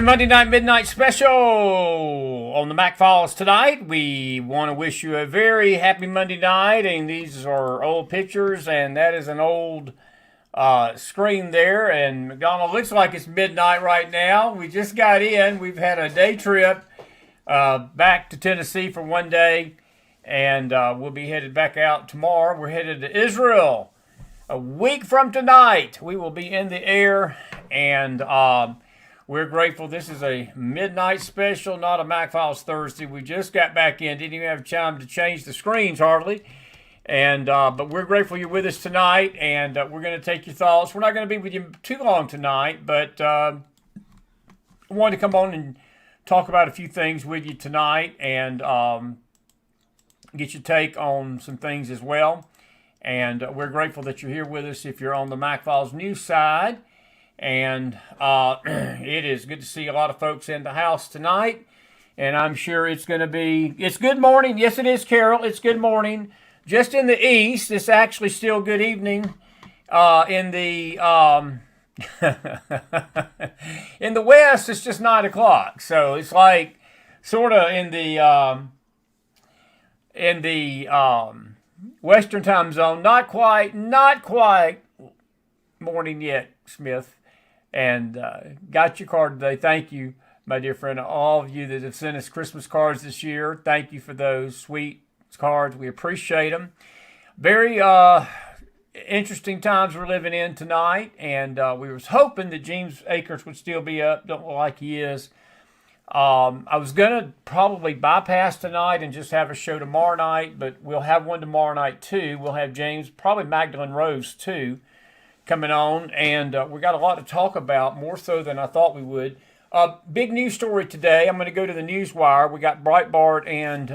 Monday Night Midnight Special on the McFiles tonight. We want to wish you a very happy Monday night, and these are old pictures, and that is an old screen there, and McDonald looks like it's midnight right now. We just got in. We've had a day trip back to Tennessee for one day, and we'll be headed back out tomorrow. We're headed to Israel. A week from tonight, we will be in the air, and we're grateful. This is a midnight special, not a McFiles Thursday. We just got back in. Didn't even have time to change the screens hardly. And but we're grateful you're with us tonight, and we're going to take your thoughts. We're not going to be with you too long tonight, but I wanted to come on and talk about a few things with you tonight, and get your take on some things as well. And we're grateful that you're here with us if you're on the McFiles news side. And it is good to see a lot of folks in the house tonight. And I'm sure it's going to be, it's good morning. Yes, it is, Carol. It's good morning. Just in the east, it's actually still good evening. In the in the west, it's just 9 o'clock. So it's like sort of in the Western time zone. Not quite morning yet, Smith. And got your card today. Thank you, my dear friend. All of you that have sent us Christmas cards this year, thank you for those sweet cards. We appreciate them. Very interesting times we're living in tonight. And we was hoping that James Akers would still be up. Don't look like he is. I was going to probably bypass tonight and just have a show tomorrow night, but we'll have one tomorrow night too. We'll have James, probably Magdalene Rose too, coming on, and we got a lot to talk about, more so than I thought we would. Big news story today. I'm going to go to the Newswire. We got Breitbart and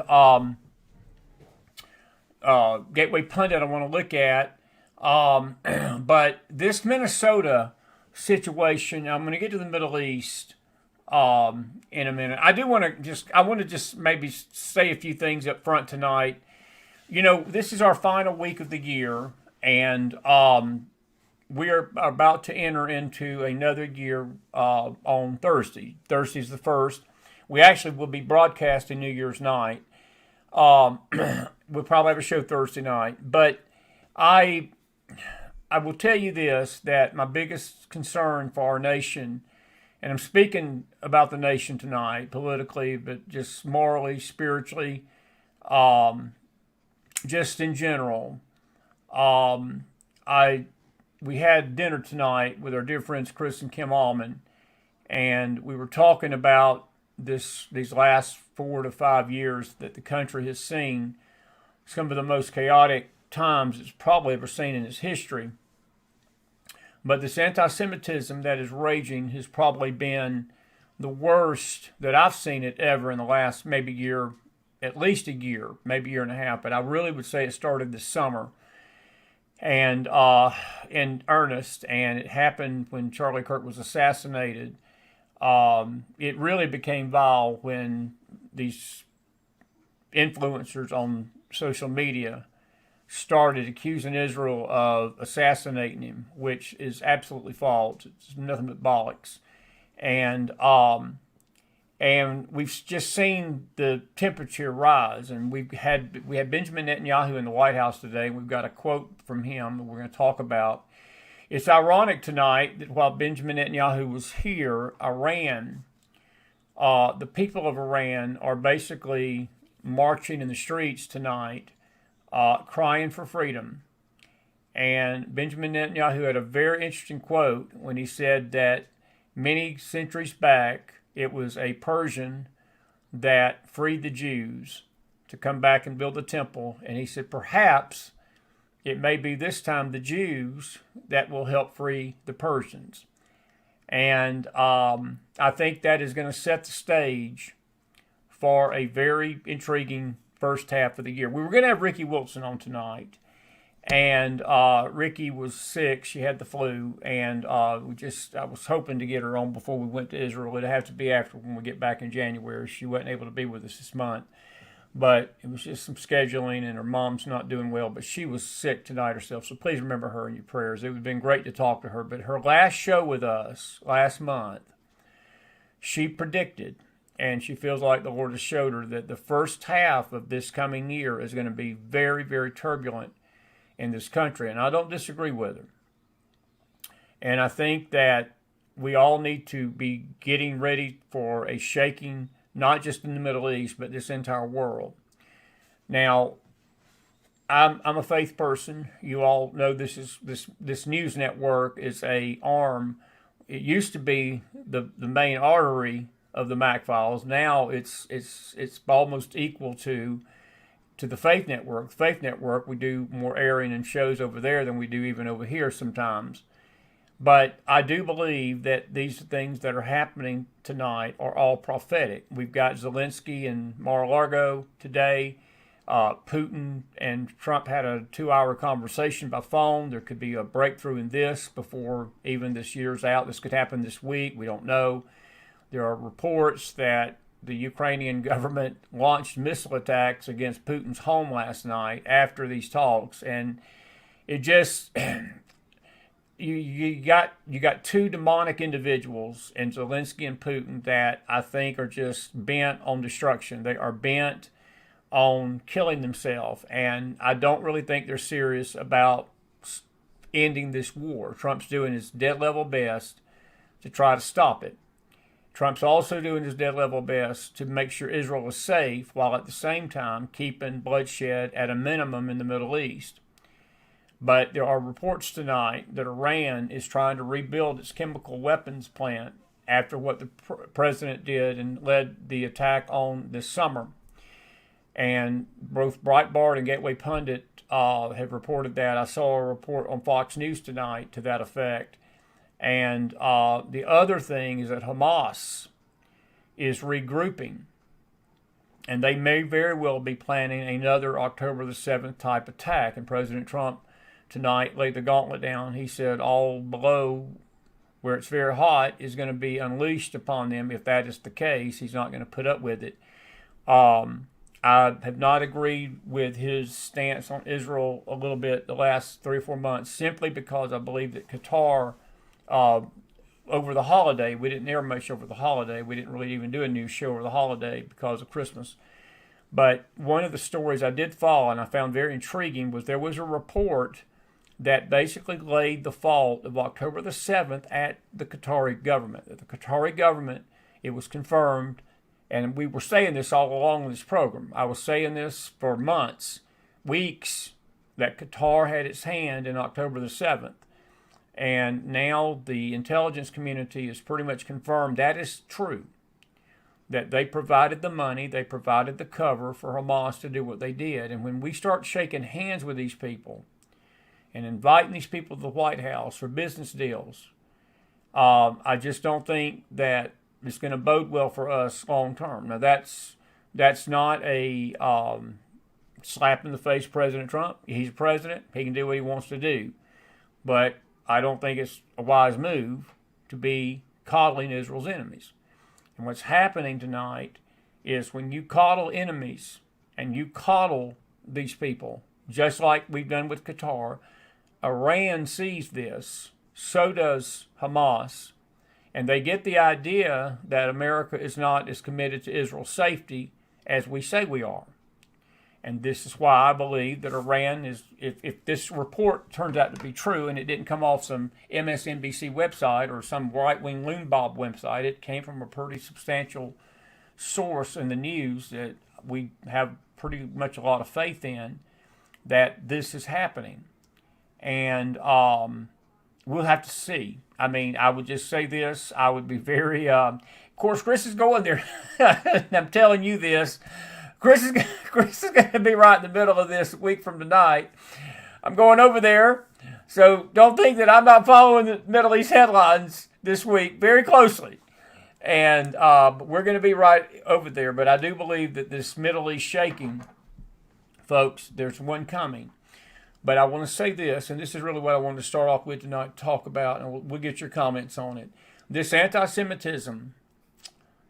Gateway Pundit I want to look at. But this Minnesota situation, I'm going to get to the Middle East in a minute. I want to just maybe say a few things up front tonight. You know, this is our final week of the year, and we are about to enter into another year on Thursday. Thursday's the 1st. We actually will be broadcasting New Year's night. We'll probably have a show Thursday night. But I will tell you this, that my biggest concern for our nation, and I'm speaking about the nation tonight, politically, but just morally, spiritually, just in general, we had dinner tonight with our dear friends Chris and Kim Allman, and we were talking about these last 4 to 5 years that the country has seen some of the most chaotic times it's probably ever seen in its history. But this anti-Semitism that is raging has probably been the worst that I've seen it ever in the last maybe year, at least a year, maybe a year and a half. But I really would say it started this summer, and in earnest, and it happened when Charlie Kirk was assassinated. It really became vile when these influencers on social media started accusing Israel of assassinating him, which is absolutely false. It's nothing but bollocks. And we've just seen the temperature rise, and we had Benjamin Netanyahu in the White House today. We've got a quote from him that we're going to talk about. It's ironic tonight that while Benjamin Netanyahu was here, Iran, the people of Iran are basically marching in the streets tonight, crying for freedom. And Benjamin Netanyahu had a very interesting quote when he said that many centuries back, it was a Persian that freed the Jews to come back and build the temple. And he said, perhaps it may be this time the Jews that will help free the Persians. And I think that is going to set the stage for a very intriguing first half of the year. We were going to have Ricky Wilson on tonight. And Ricky was sick. She had the flu, and I was hoping to get her on before we went to Israel. It'd have to be after when we get back in January. She wasn't able to be with us this month, but it was just some scheduling, and her mom's not doing well. But she was sick tonight herself, so please remember her in your prayers. It would have been great to talk to her. But her last show with us last month, she predicted, and she feels like the Lord has showed her, that the first half of this coming year is going to be very, very turbulent in this country. And I don't disagree with her. And I think that we all need to be getting ready for a shaking, not just in the Middle East, but this entire world. Now, I'm a faith person. You all know this news network is a arm. It used to be the main artery of the McFiles. Now it's almost equal to the Faith Network. The Faith Network, we do more airing and shows over there than we do even over here sometimes. But I do believe that these things that are happening tonight are all prophetic. We've got Zelensky in Mar-a-Lago today. Putin and Trump had a 2-hour conversation by phone. There could be a breakthrough in this before even this year's out. This could happen this week. We don't know. There are reports that the Ukrainian government launched missile attacks against Putin's home last night after these talks. And it just... You got two demonic individuals in Zelensky and Putin that I think are just bent on destruction. They are bent on killing themselves, and I don't really think they're serious about ending this war. Trump's doing his dead level best to try to stop it. Trump's also doing his dead level best to make sure Israel is safe, while at the same time keeping bloodshed at a minimum in the Middle East. But there are reports tonight that Iran is trying to rebuild its chemical weapons plant after what the president did and led the attack on this summer. And both Breitbart and Gateway Pundit have reported that. I saw a report on Fox News tonight to that effect. And the other thing is that Hamas is regrouping. And they may very well be planning another October the 7th type attack. And President Trump tonight laid the gauntlet down. He said all below where it's very hot is going to be unleashed upon them. If that is the case, he's not going to put up with it. I have not agreed with his stance on Israel a little bit the last 3 or 4 months, simply because I believe that Qatar, over the holiday, we didn't air much over the holiday. We didn't really even do a news show over the holiday because of Christmas. But one of the stories I did follow and I found very intriguing was there was a report that basically laid the fault of October the 7th at the Qatari government. The Qatari government, it was confirmed, and we were saying this all along in this program. I was saying this for months, weeks, that Qatar had its hand in October the 7th. And now the intelligence community has pretty much confirmed that is true. That they provided the money, they provided the cover for Hamas to do what they did. And when we start shaking hands with these people and inviting these people to the White House for business deals, I just don't think that it's going to bode well for us long term. Now, that's not a slap in the face President Trump. He's president. He can do what he wants to do. But I don't think it's a wise move to be coddling Israel's enemies. And what's happening tonight is when you coddle enemies and you coddle these people, just like we've done with Qatar, Iran sees this, so does Hamas, and they get the idea that America is not as committed to Israel's safety as we say we are. And this is why I believe that Iran is, if this report turns out to be true, and it didn't come off some MSNBC website or some right-wing loon bob website, it came from a pretty substantial source in the news that we have pretty much a lot of faith in, that this is happening. And we'll have to see. I mean, I would just say this. I would be very... of course, Chris is going there. I'm telling you this. Chris is going to be right in the middle of this a week from tonight. I'm going over there. So don't think that I'm not following the Middle East headlines this week very closely. And we're going to be right over there. But I do believe that this Middle East shaking, folks, there's one coming. But I want to say this, and this is really what I wanted to start off with tonight, talk about, and we'll get your comments on it. This anti-Semitism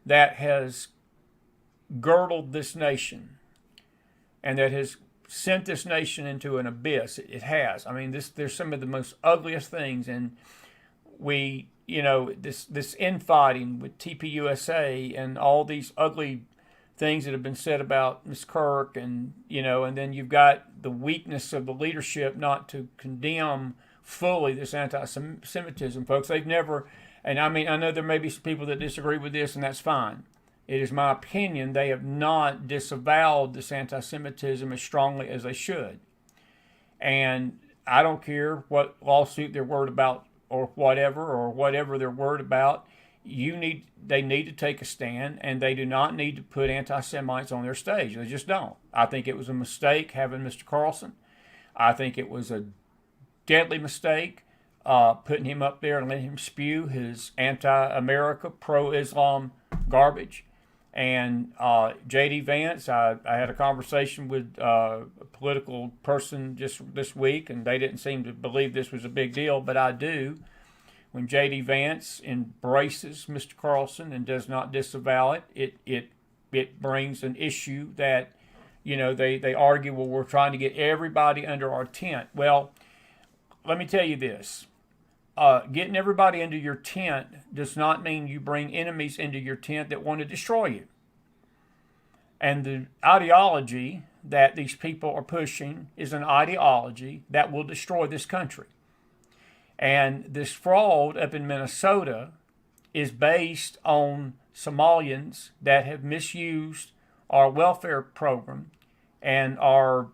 that has girdled this nation and that has sent this nation into an abyss. It has. I mean, there's some of the most ugliest things, and we this infighting with TPUSA and all these ugly things that have been said about Ms. Kirk, and then you've got the weakness of the leadership not to condemn fully this anti-Semitism, folks. They've never, and I mean, I know there may be some people that disagree with this, and that's fine. It is my opinion they have not disavowed this anti-Semitism as strongly as they should. And I don't care what lawsuit they're worried about or whatever they're worried about. They need to take a stand, and they do not need to put anti-Semites on their stage. They just don't. I think it was a mistake having Mr. Carlson. I think it was a deadly mistake putting him up there and letting him spew his anti-America, pro-Islam garbage. And J.D. Vance, I had a conversation with a political person just this week, and they didn't seem to believe this was a big deal, but I do. When J.D. Vance embraces Mr. Carlson and does not disavow it, it brings an issue that, they argue, well, we're trying to get everybody under our tent. Well, let me tell you this. Getting everybody into your tent does not mean you bring enemies into your tent that want to destroy you. And the ideology that these people are pushing is an ideology that will destroy this country. And this fraud up in Minnesota is based on Somalians that have misused our welfare program and our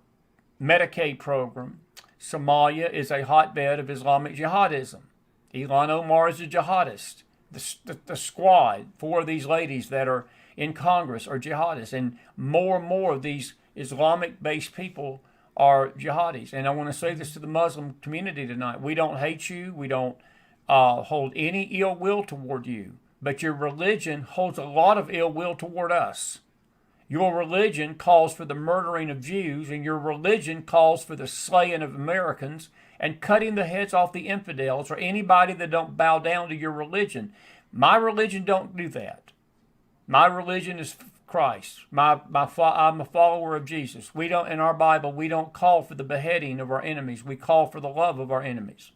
Medicaid program. Somalia is a hotbed of Islamic jihadism. Ilhan Omar is a jihadist. The squad, 4 of these ladies that are in Congress are jihadists. And more of these Islamic-based people are jihadis. And I want to say this to the Muslim community tonight. We don't hate you. We don't hold any ill will toward you. But your religion holds a lot of ill will toward us. Your religion calls for the murdering of Jews, and your religion calls for the slaying of Americans and cutting the heads off the infidels or anybody that don't bow down to your religion. My religion don't do that. My religion is Christ. I'm a follower of Jesus. We don't, in our Bible, we don't call for the beheading of our enemies. We call for the love of our enemies.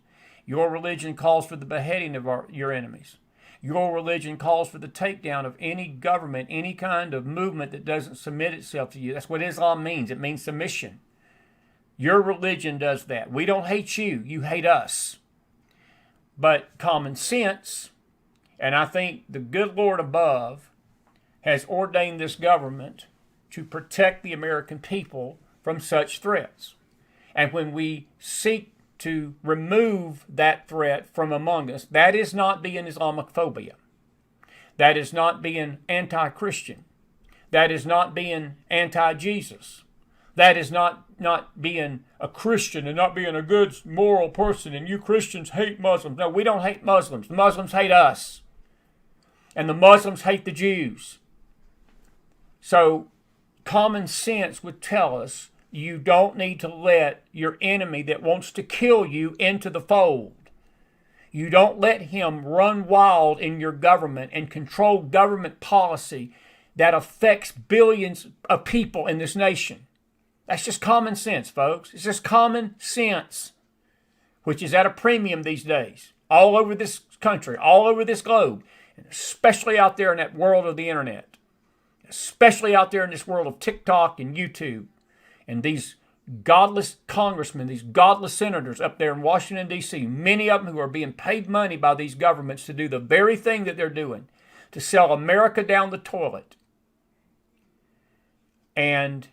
Your religion calls for the beheading of your enemies. Your religion calls for the takedown of any government, any kind of movement that doesn't submit itself to you. That's what Islam means. It means submission. Your religion does that. We don't hate you. You hate us. But common sense, and I think the good Lord above has ordained this government to protect the American people from such threats. And when we seek to remove that threat from among us, that is not being Islamophobia. That is not being anti-Christian. That is not being anti-Jesus. That is not being a Christian and not being a good moral person, and you Christians hate Muslims. No, we don't hate Muslims. The Muslims hate us. And the Muslims hate the Jews. So common sense would tell us you don't need to let your enemy that wants to kill you into the fold. You don't let him run wild in your government and control government policy that affects billions of people in this nation. That's just common sense, folks. It's just common sense, which is at a premium these days, all over this country, all over this globe, and especially out there in that world of the internet, especially out there in this world of TikTok and YouTube. And these godless congressmen, these godless senators up there in Washington, D.C., many of them who are being paid money by these governments to do the very thing that they're doing, to sell America down the toilet. And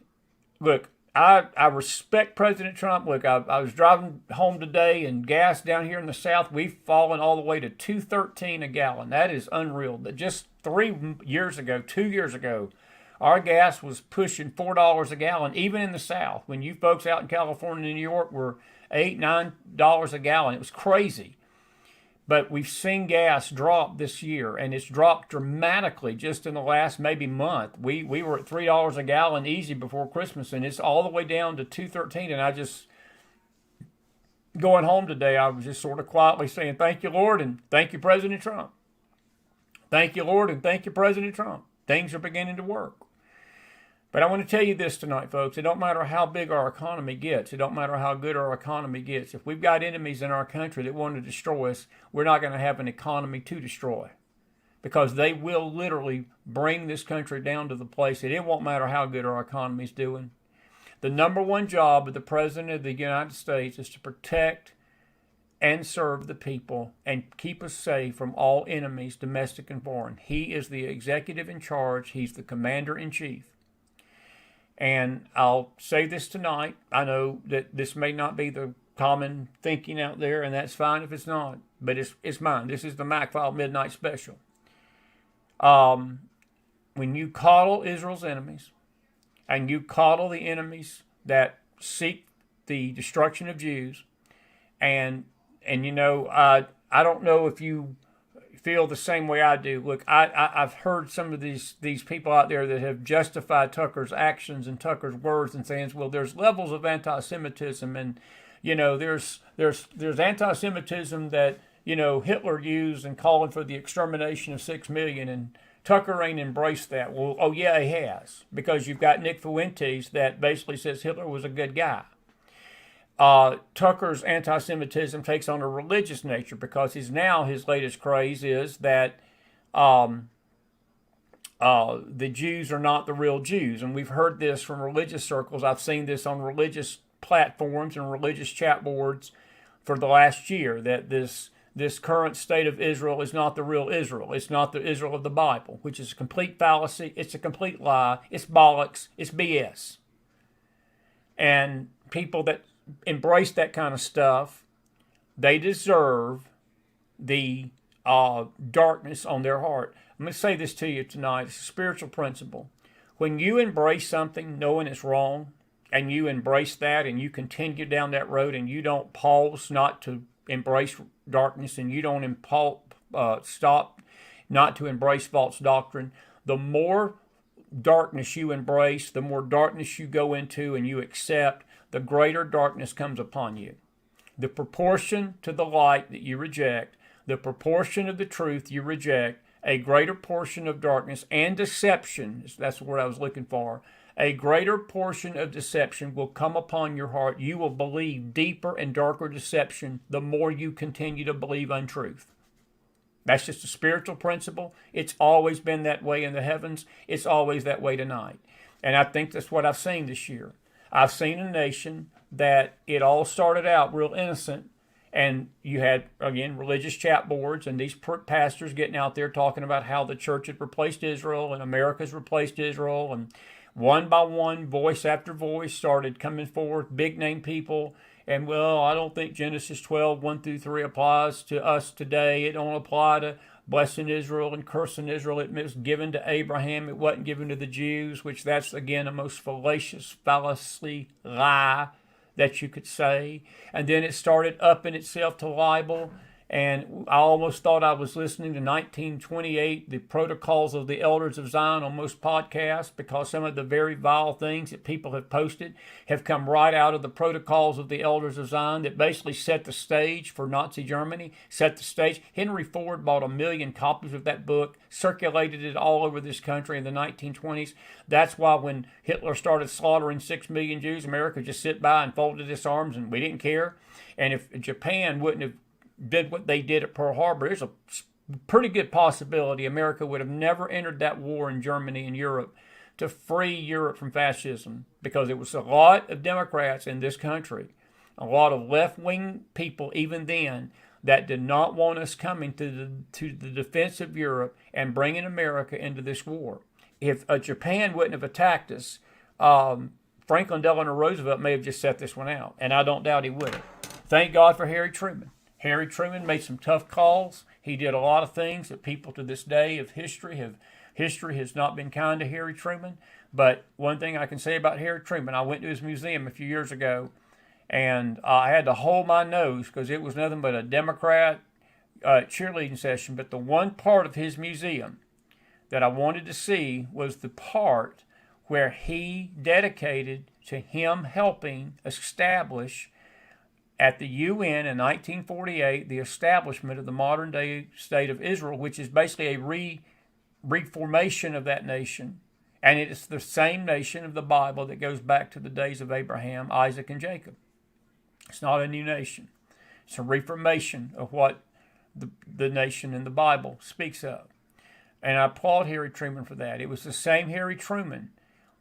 look, I respect President Trump. Look, I was driving home today, and gas down here in the South, we've fallen all the way to $2.13 a gallon. That is unreal. But just 2 years ago, our gas was pushing $4 a gallon, even in the South. When you folks out in California and New York were $8, $9 a gallon, it was crazy. But we've seen gas drop this year, and it's dropped dramatically just in the last maybe month. We were at $3 a gallon easy before Christmas, and it's all the way down to $2.13. And I just, going home today, I was just sort of quietly saying, thank you, Lord, and thank you, President Trump. Thank you, Lord, and thank you, President Trump. Things are beginning to work. But I want to tell you this tonight, folks. It don't matter how big our economy gets. It don't matter how good our economy gets. If we've got enemies in our country that want to destroy us, we're not going to have an economy to destroy, because they will literally bring this country down to the place that it won't matter how good our economy is doing. The number one job of the President of the United States is to protect and serve the people and keep us safe from all enemies, domestic and foreign. He is the executive in charge. He's the commander-in-chief. And I'll say this tonight. I know that this may not be the common thinking out there, and that's fine if it's not. But it's mine. This is the McFile Midnight Special. When you coddle Israel's enemies, and you coddle the enemies that seek the destruction of Jews, and you know, I don't know if you feel the same way I do. Look, I've heard some of these people out there that have justified Tucker's actions and Tucker's words and saying, well, there's levels of anti-Semitism, and you know, there's anti-Semitism that, you know, Hitler used in calling for the extermination of 6 million, and Tucker ain't embraced that. Well, oh yeah, he has, because you've got Nick Fuentes that basically says Hitler was a good guy. Tucker's anti-Semitism takes on a religious nature, because his latest craze is that the Jews are not the real Jews. And we've heard this from religious circles. I've seen this on religious platforms and religious chat boards for the last year, that this current state of Israel is not the real Israel. It's not the Israel of the Bible, which is a complete fallacy. It's a complete lie. It's bollocks. It's BS. And people that embrace that kind of stuff, they deserve the darkness on their heart. I'm going to say this to you tonight. It's a spiritual principle. When you embrace something knowing it's wrong, and you embrace that, and you continue down that road, and you don't pause not to embrace darkness, and you don't stop not to embrace false doctrine, the more darkness you embrace, the more darkness you go into and you accept, the greater darkness comes upon you. The proportion to the light that you reject, the proportion of the truth you reject, a greater portion of darkness and deception, that's the word I was looking for, a greater portion of deception will come upon your heart. You will believe deeper and darker deception the more you continue to believe untruth. That's just a spiritual principle. It's always been that way in the heavens. It's always that way tonight. And I think that's what I've seen this year. I've seen a nation that it all started out real innocent, and you had, again, religious chat boards and these pastors getting out there talking about how the church had replaced Israel and America's replaced Israel, and one by one, voice after voice started coming forth, big-name people, and, well, I don't think Genesis 12, 1 through 3 applies to us today. It don't apply to blessing Israel and cursing Israel. It was given to Abraham. It wasn't given to the Jews, which that's, again, a most fallacious lie that you could say. And then it started upping itself to libel. And I almost thought I was listening to 1928, the Protocols of the Elders of Zion on most podcasts, because some of the very vile things that people have posted have come right out of the Protocols of the Elders of Zion that basically set the stage for Nazi Germany, set the stage. Henry Ford bought 1 million copies of that book, circulated it all over this country in the 1920s. That's why when Hitler started slaughtering 6 million Jews, America just sit by and folded its arms, and we didn't care. And if Japan wouldn't have did what they did at Pearl Harbor, there's a pretty good possibility America would have never entered that war in Germany and Europe to free Europe from fascism, because it was a lot of Democrats in this country, a lot of left-wing people even then, that did not want us coming to the defense of Europe and bringing America into this war. If Japan wouldn't have attacked us, Franklin Delano Roosevelt may have just set this one out, and I don't doubt he would have. Thank God for Harry Truman. Harry Truman made some tough calls. He did a lot of things that people to this day of history has not been kind to Harry Truman. But one thing I can say about Harry Truman, I went to his museum a few years ago, and I had to hold my nose because it was nothing but a Democrat cheerleading session. But the one part of his museum that I wanted to see was the part where he dedicated to him helping establish at the UN in 1948, the establishment of the modern-day state of Israel, which is basically a reformation of that nation And it's the same nation of the Bible that goes back to the days of Abraham, Isaac, and Jacob. It's not a new nation. It's a reformation of what the nation in the Bible speaks of. And I applaud Harry Truman for that. It was the same Harry Truman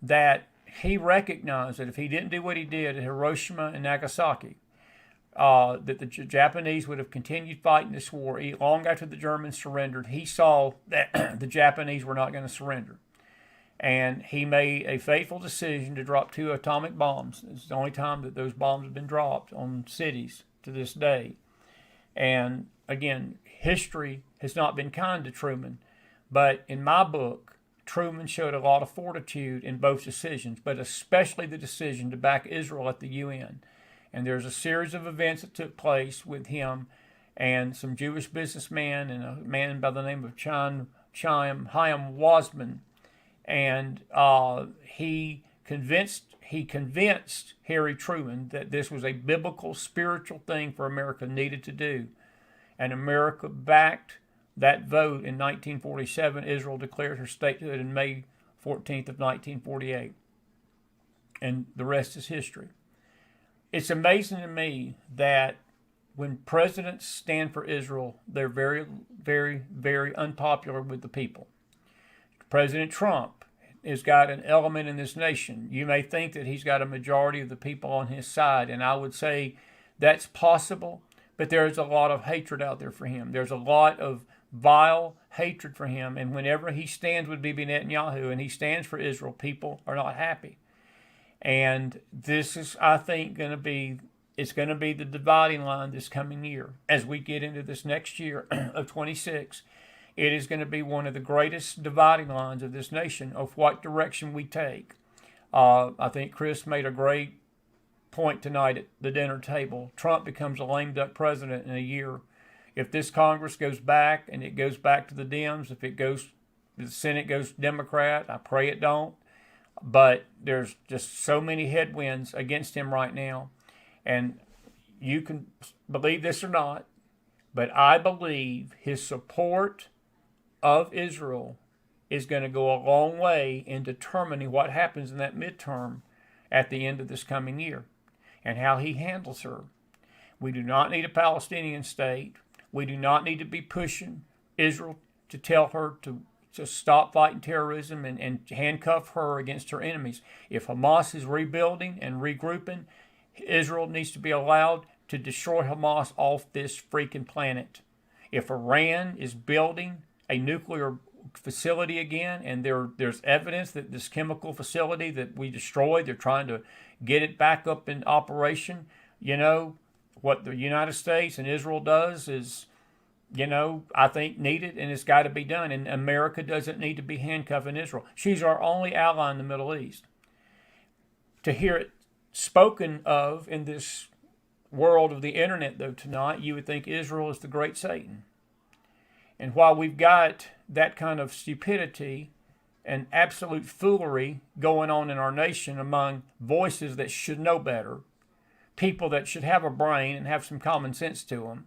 that he recognized that if he didn't do what he did at Hiroshima and Nagasaki, that the Japanese would have continued fighting this war long after the Germans surrendered. He saw that the Japanese were not going to surrender. And he made a fateful decision to drop 2 atomic bombs. It's the only time that those bombs have been dropped on cities to this day. And again, history has not been kind to Truman. But in my book, Truman showed a lot of fortitude in both decisions, but especially the decision to back Israel at the UN. And there's a series of events that took place with him and some Jewish businessmen and a man by the name of Chaim Wasman. And he convinced Harry Truman that this was a biblical, spiritual thing for America needed to do. And America backed that vote in 1947. Israel declared her statehood in May 14th of 1948. And the rest is history. It's amazing to me that when presidents stand for Israel, they're very, very, very unpopular with the people. President Trump has got an element in this nation. You may think that he's got a majority of the people on his side, and I would say that's possible, but there's a lot of hatred out there for him. There's a lot of vile hatred for him, and whenever he stands with Bibi Netanyahu and he stands for Israel, people are not happy. And this is, I think, going to be the dividing line this coming year. As we get into this next year of 26, it is going to be one of the greatest dividing lines of this nation of what direction we take. I think Chris made a great point tonight at the dinner table. Trump becomes a lame duck president in a year. If this Congress goes back and it goes back to the Dems, if the Senate goes Democrat, I pray it don't. But there's just so many headwinds against him right now. And you can believe this or not, but I believe his support of Israel is going to go a long way in determining what happens in that midterm at the end of this coming year and how he handles her. We do not need a Palestinian state. We do not need to be pushing Israel to tell her to stop fighting terrorism and handcuff her against her enemies. If Hamas is rebuilding and regrouping, Israel needs to be allowed to destroy Hamas off this freaking planet. If Iran is building a nuclear facility again, and there's evidence that this chemical facility that we destroyed, they're trying to get it back up in operation, what the United States and Israel does is, I think needed, and it's got to be done. And America doesn't need to be handcuffing Israel. She's our only ally in the Middle East. To hear it spoken of in this world of the internet, though, tonight, you would think Israel is the great Satan. And while we've got that kind of stupidity and absolute foolery going on in our nation among voices that should know better, people that should have a brain and have some common sense to them,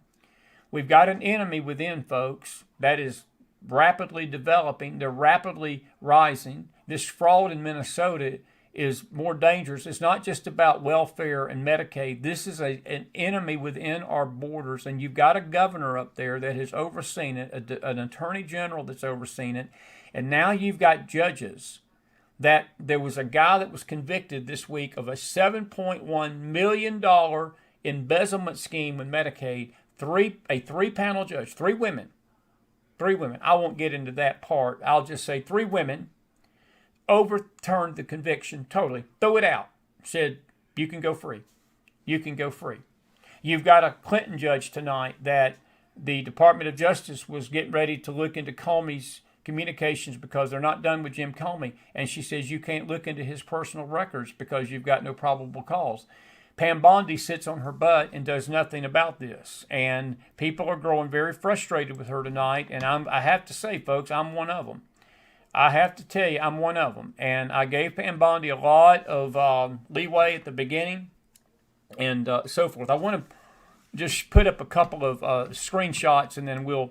we've got an enemy within, folks, that is rapidly developing. They're rapidly rising. This fraud in Minnesota is more dangerous. It's not just about welfare and Medicaid. This is an enemy within our borders, and you've got a governor up there that has overseen it, an attorney general that's overseen it, and now you've got judges. That there was a guy that was convicted this week of a $7.1 million embezzlement scheme with Medicaid. A three-panel judge, three women. I won't get into that part. I'll just say 3 women overturned the conviction totally. Throw it out. Said, you can go free. You can go free. You've got a Clinton judge tonight that the Department of Justice was getting ready to look into Comey's communications because they're not done with Jim Comey. And she says you can't look into his personal records because you've got no probable cause. Pam Bondi sits on her butt and does nothing about this. And people are growing very frustrated with her tonight. And I have to say, folks, I'm one of them. I have to tell you, I'm one of them. And I gave Pam Bondi a lot of leeway at the beginning and so forth. I want to just put up a couple of screenshots, and then we'll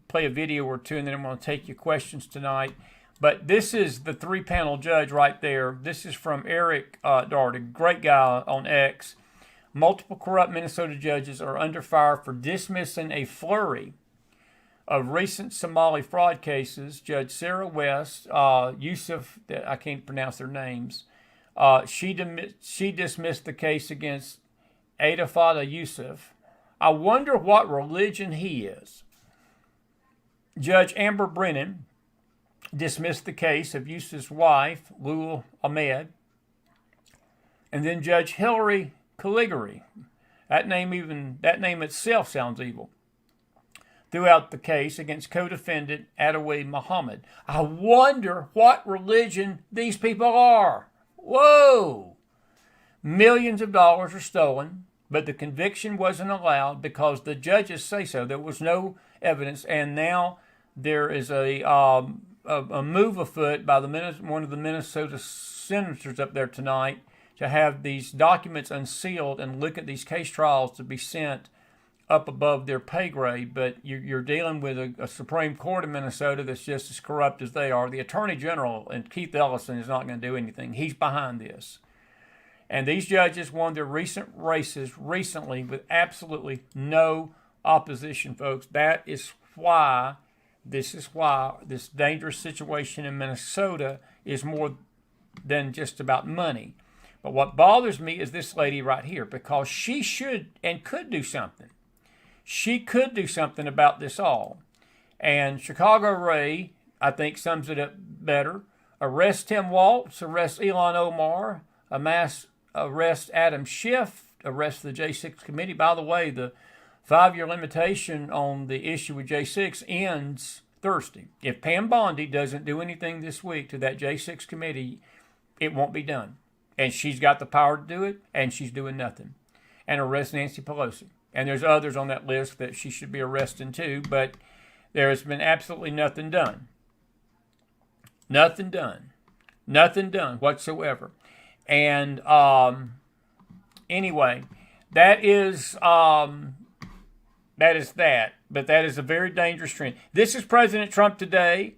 play a video or two, and then I'm going to take your questions tonight. But this is the three-panel judge right there. This is from Eric Doherty, great guy on X. Multiple corrupt Minnesota judges are under fire for dismissing a flurry of recent Somali fraud cases. Judge Sarah West, Yusuf, I can't pronounce their names, she dismissed the case against Adafada Yusuf. I wonder what religion he is. Judge Amber Brennan dismissed the case of Yusuf's wife, Lul Ahmed. And then Judge Hillary Caligari, that name itself sounds evil, throughout the case against co-defendant Adawi Muhammad. I wonder what religion these people are. Whoa! Millions of dollars are stolen, but the conviction wasn't allowed because the judges say so. There was no evidence, and now there is a move afoot by one of the Minnesota senators up there tonight to have these documents unsealed and look at these case trials to be sent up above their pay grade. But you're dealing with a Supreme Court of Minnesota that's just as corrupt as they are. The Attorney General, and Keith Ellison, is not going to do anything. He's behind this. And these judges won their recent races recently with absolutely no opposition, folks. This is why this dangerous situation in Minnesota is more than just about money. But what bothers me is this lady right here, because she should and could do something. She could do something about this all. And Chicago Ray, I think, sums it up better. Arrest Tim Waltz, arrest Elon Omar, arrest Adam Schiff, arrest the J6 committee. By the way, the 5-year limitation on the issue with J6 ends Thursday. If Pam Bondi doesn't do anything this week to that J6 committee, it won't be done. And she's got the power to do it, and she's doing nothing. And arrest Nancy Pelosi. And there's others on that list that she should be arresting too, but there has been absolutely nothing done. Nothing done. Nothing done whatsoever. And anyway, that is that. But that is a very dangerous trend. This is President Trump today.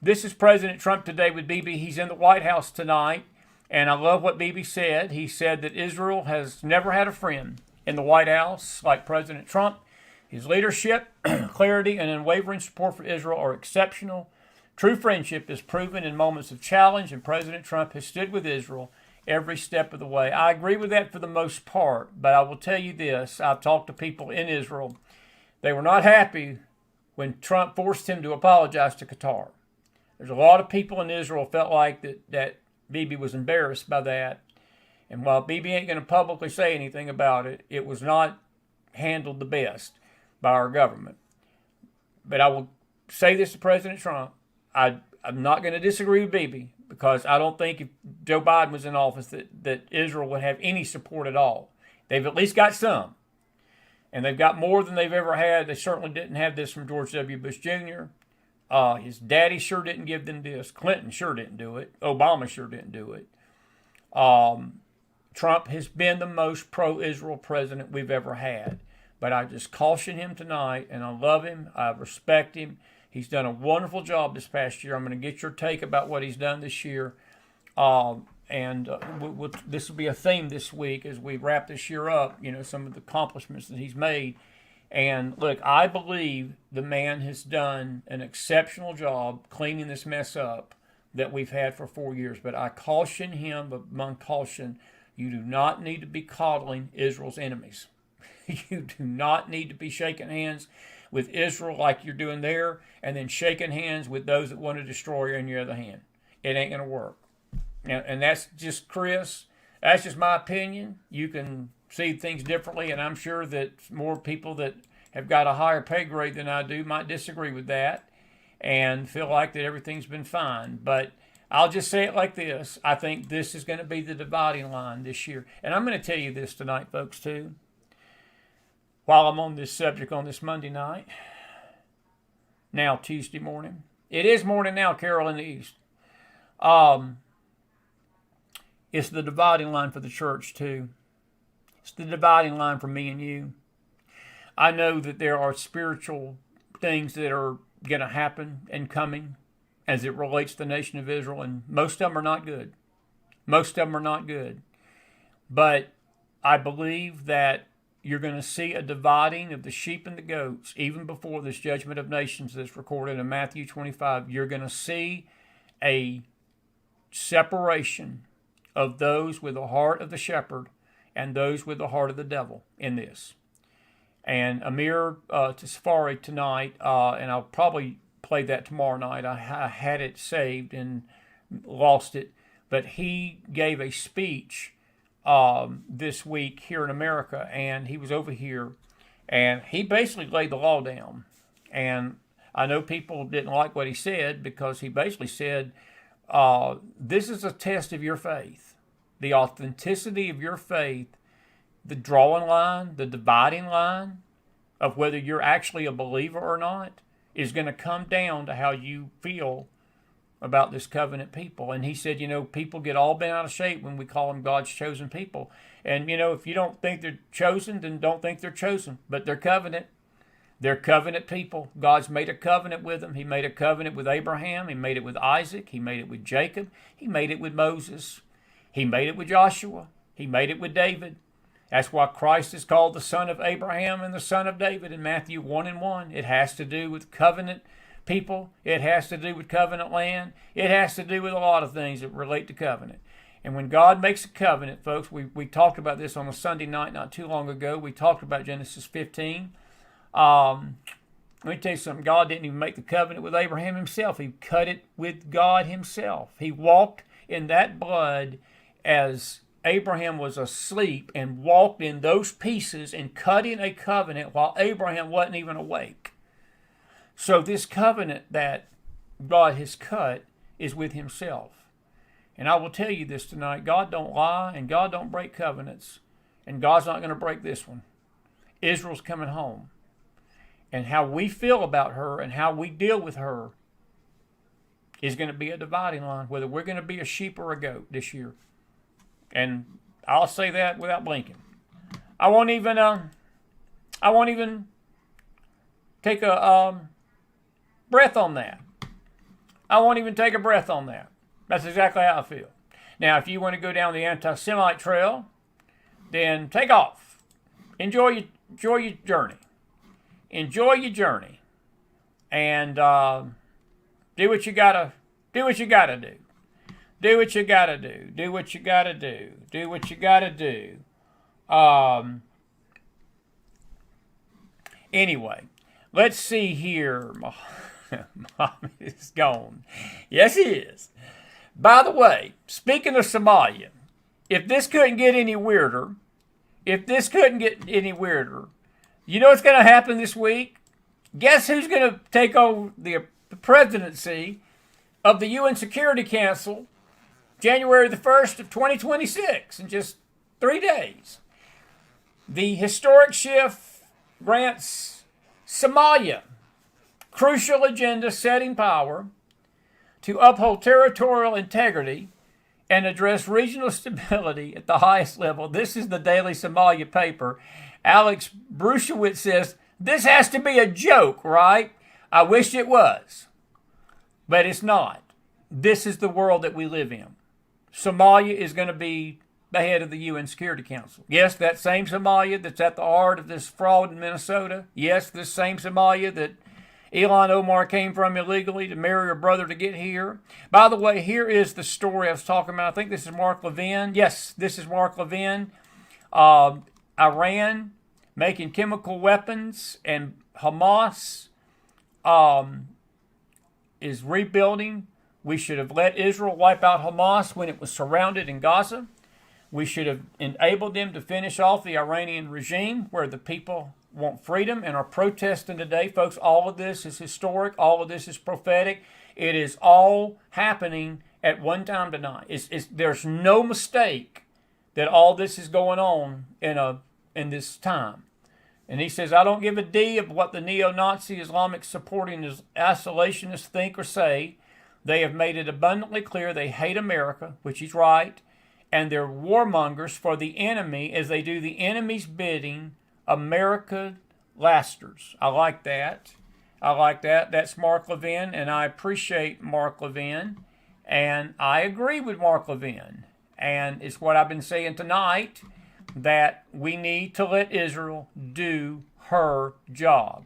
This is President Trump today with Bibi. He's in the White House tonight. And I love what Bibi said. He said that Israel has never had a friend in the White House like President Trump. His leadership, clarity, and unwavering support for Israel are exceptional. True friendship is proven in moments of challenge, and President Trump has stood with Israel every step of the way. I agree with that for the most part, but I will tell you this. I've talked to people in Israel. They were not happy when Trump forced him to apologize to Qatar. There's a lot of people in Israel felt like that Bibi was embarrassed by that. And while Bibi ain't going to publicly say anything about it, it was not handled the best by our government. But I will say this to President Trump. I'm not going to disagree with Bibi, because I don't think if Joe Biden was in office that Israel would have any support at all. They've at least got some. And they've got more than they've ever had. They certainly didn't have this from George W. Bush Jr. His daddy sure didn't give them this. Clinton sure didn't do it. Obama sure didn't do it. Trump has been the most pro-Israel president we've ever had. But I just caution him tonight, and I love him. I respect him. He's done a wonderful job this past year. I'm going to get your take about what he's done this year. This will be a theme this week as we wrap this year up, some of the accomplishments that he's made. And look, I believe the man has done an exceptional job cleaning this mess up that we've had for 4 years. But I caution him, among caution, you do not need to be coddling Israel's enemies. You do not need to be shaking hands with Israel like you're doing there, and then shaking hands with those that want to destroy you on your other hand. It ain't going to work. And that's just Chris. That's just my opinion. You can see things differently, and I'm sure that more people that have got a higher pay grade than I do might disagree with that and feel like that everything's been fine. But I'll just say it like this. I think this is going to be the dividing line this year. And I'm going to tell you this tonight, folks, too. While I'm on this subject on this Monday night, now Tuesday morning. It is morning now, Carol in the East. It's the dividing line for the church, too. It's the dividing line for me and you. I know that there are spiritual things that are going to happen and coming, as it relates to the nation of Israel, and most of them are not good. Most of them are not good. But I believe that you're going to see a dividing of the sheep and the goats, even before this judgment of nations that's recorded in Matthew 25. You're going to see a separation of those with the heart of the shepherd and those with the heart of the devil in this. And Amir Tesfari tonight, and I'll probably play that tomorrow night. I had it saved and lost it. But he gave a speech this week here in America, and he was over here, and he basically laid the law down. And I know people didn't like what he said, because he basically said, this is a test of your faith, the authenticity of your faith, the drawing line, the dividing line of whether you're actually a believer or not is going to come down to how you feel about this covenant people. And he said, people get all bent out of shape when we call them God's chosen people. And, if you don't think they're chosen, then don't think they're chosen. But they're covenant. They're covenant people. God's made a covenant with them. He made a covenant with Abraham. He made it with Isaac. He made it with Jacob. He made it with Moses. He made it with Joshua. He made it with David. That's why Christ is called the son of Abraham and the son of David in Matthew 1:1. It has to do with covenant people. It has to do with covenant land. It has to do with a lot of things that relate to covenant. And when God makes a covenant, folks, we talked about this on a Sunday night not too long ago. We talked about Genesis 15. Let me tell you something. God didn't even make the covenant with Abraham himself. He cut it with God himself. He walked in that blood as Abraham was asleep and walked in those pieces and cutting a covenant while Abraham wasn't even awake. So this covenant that God has cut is with himself. And I will tell you this tonight. God don't lie and God don't break covenants. And God's not going to break this one. Israel's coming home. And how we feel about her and how we deal with her is going to be a dividing line, whether we're going to be a sheep or a goat this year. And I'll say that without blinking. I won't even take a breath on that. I won't even take a breath on that. That's exactly how I feel. Now, if you want to go down the anti-Semite trail, then take off. Enjoy your journey. Enjoy your journey. And do what you gotta do. Do what you gotta do. Do what you gotta do. Do what you gotta do. Do what you gotta do. Anyway, let's see here. Mom is gone. Yes, he is. By the way, speaking of Somalia, if this couldn't get any weirder, you know what's going to happen this week? Guess who's going to take over the presidency of the UN Security Council January the 1st of 2026 in just 3 days? The historic shift grants Somalia crucial agenda setting power to uphold territorial integrity and address regional stability at the highest level. This is the Daily Somalia paper. Alex Brushewitz says, this has to be a joke, right? I wish it was, but it's not. This is the world that we live in. Somalia is going to be the head of the UN Security Council. Yes, that same Somalia that's at the heart of this fraud in Minnesota. Yes, this same Somalia that Ilhan Omar came from illegally to marry her brother to get here. By the way, here is the story I was talking about. I think this is Mark Levin. Yes, this is Mark Levin. Iran making chemical weapons, and Hamas is rebuilding. We should have let Israel wipe out Hamas when it was surrounded in Gaza. We should have enabled them to finish off the Iranian regime where the people want freedom and are protesting today. Folks, all of this is historic. All of this is prophetic. It is all happening at one time tonight. There's no mistake that all this is going on in this time. And he says, I don't give a D of what the neo-Nazi Islamic supporting isolationists think or say. They have made it abundantly clear they hate America, which he's right, and they're warmongers for the enemy as they do the enemy's bidding. America lasters. I like that. I like that. That's Mark Levin, and I appreciate Mark Levin, and I agree with Mark Levin. And it's what I've been saying tonight, that we need to let Israel do her job.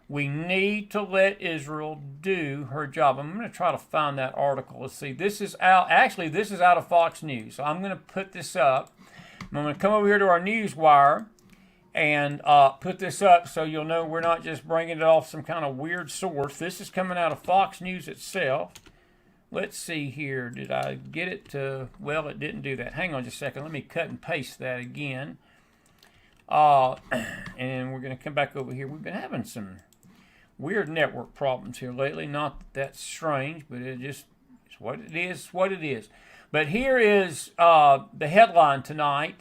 We need to let Israel do her job. I'm going to try to find that article. Let's see. This is out. Actually, this is out of Fox News. So I'm going to put this up. I'm going to come over here to our news wire and put this up so you'll know we're not just bringing it off some kind of weird source. This is coming out of Fox News itself. Let's see here. Did I get it to... Well, it didn't do that. Hang on just a second. Let me cut and paste that again. And we're going to come back over here. We've been having some weird network problems here lately. Not that that's strange, but it just is what it is. What it is. But here is the headline tonight.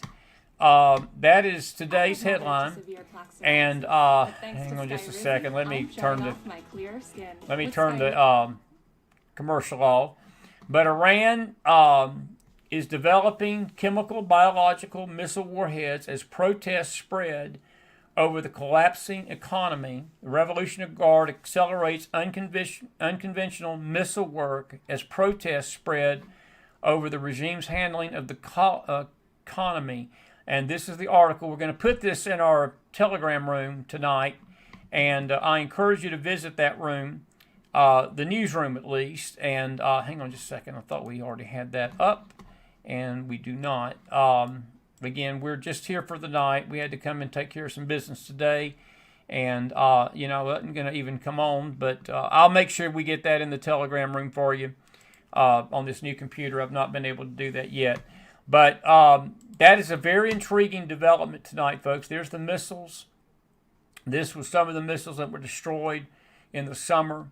That is today's headline. And hang on just a second. Let me turn the commercial off. But Iran is developing chemical, biological, missile warheads as protests spread over the collapsing economy. The Revolutionary Guard accelerates unconventional missile work as protests spread over the regime's handling of the economy. And this is the article. We're going to put this in our Telegram room tonight, and I encourage you to visit that room, the newsroom at least. And hang on just a second. I thought we already had that up, and we do not. Again, we're just here for the night. We had to come and take care of some business today, and you know, it wasn't going to even come on, but I'll make sure we get that in the Telegram room for you on this new computer. I've not been able to do that yet, but that is a very intriguing development tonight, folks. There's the missiles. This was some of the missiles that were destroyed in the summer,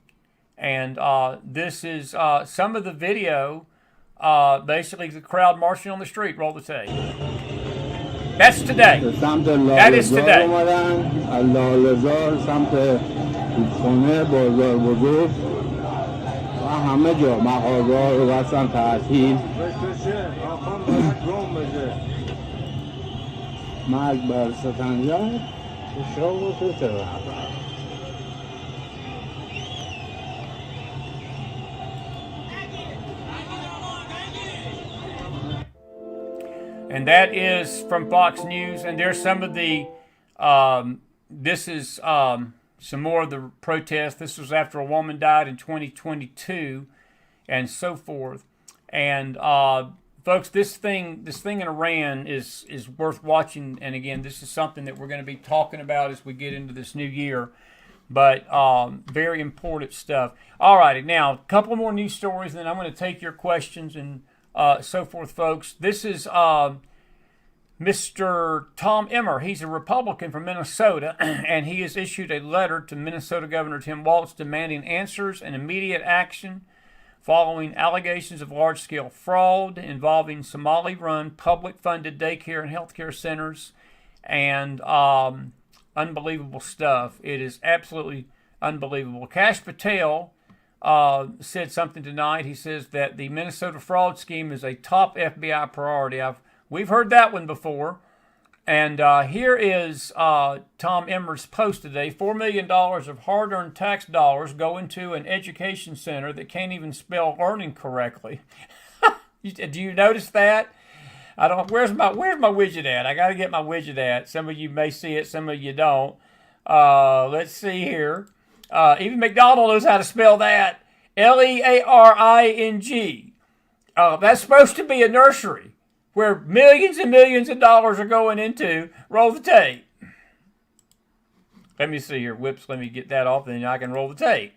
and this is some of the video. Basically, the crowd marching on the street. Roll the tape. That's today. That is today. And that is from Fox News. And there's some of the, this is some more of the protests. This was after a woman died in 2022 and so forth. And folks, this thing in Iran is worth watching. And again, this is something that we're going to be talking about as we get into this new year. But very important stuff. All righty, now a couple more news stories, and then I'm going to take your questions and so forth, folks. This is Mr. Tom Emmer. He's a Republican from Minnesota, and he has issued a letter to Minnesota Governor Tim Walz demanding answers and immediate action following allegations of large-scale fraud involving Somali-run public-funded daycare and healthcare centers, and unbelievable stuff. It is absolutely unbelievable. Kash Patel said something tonight. He says that the Minnesota fraud scheme is a top FBI priority. We've heard that one before. And here is Tom Emmer's post today. $4 million of hard-earned tax dollars go into an education center that can't even spell learning correctly. Do you notice that? I don't. Where's my widget at? I got to get my widget at. Some of you may see it, some of you don't. Let's see here. Even McDonald knows how to spell that. Learing. That's supposed to be a nursery where millions and millions of dollars are going into. Roll the tape. Let me see here. Whoops, let me get that off, then I can roll the tape.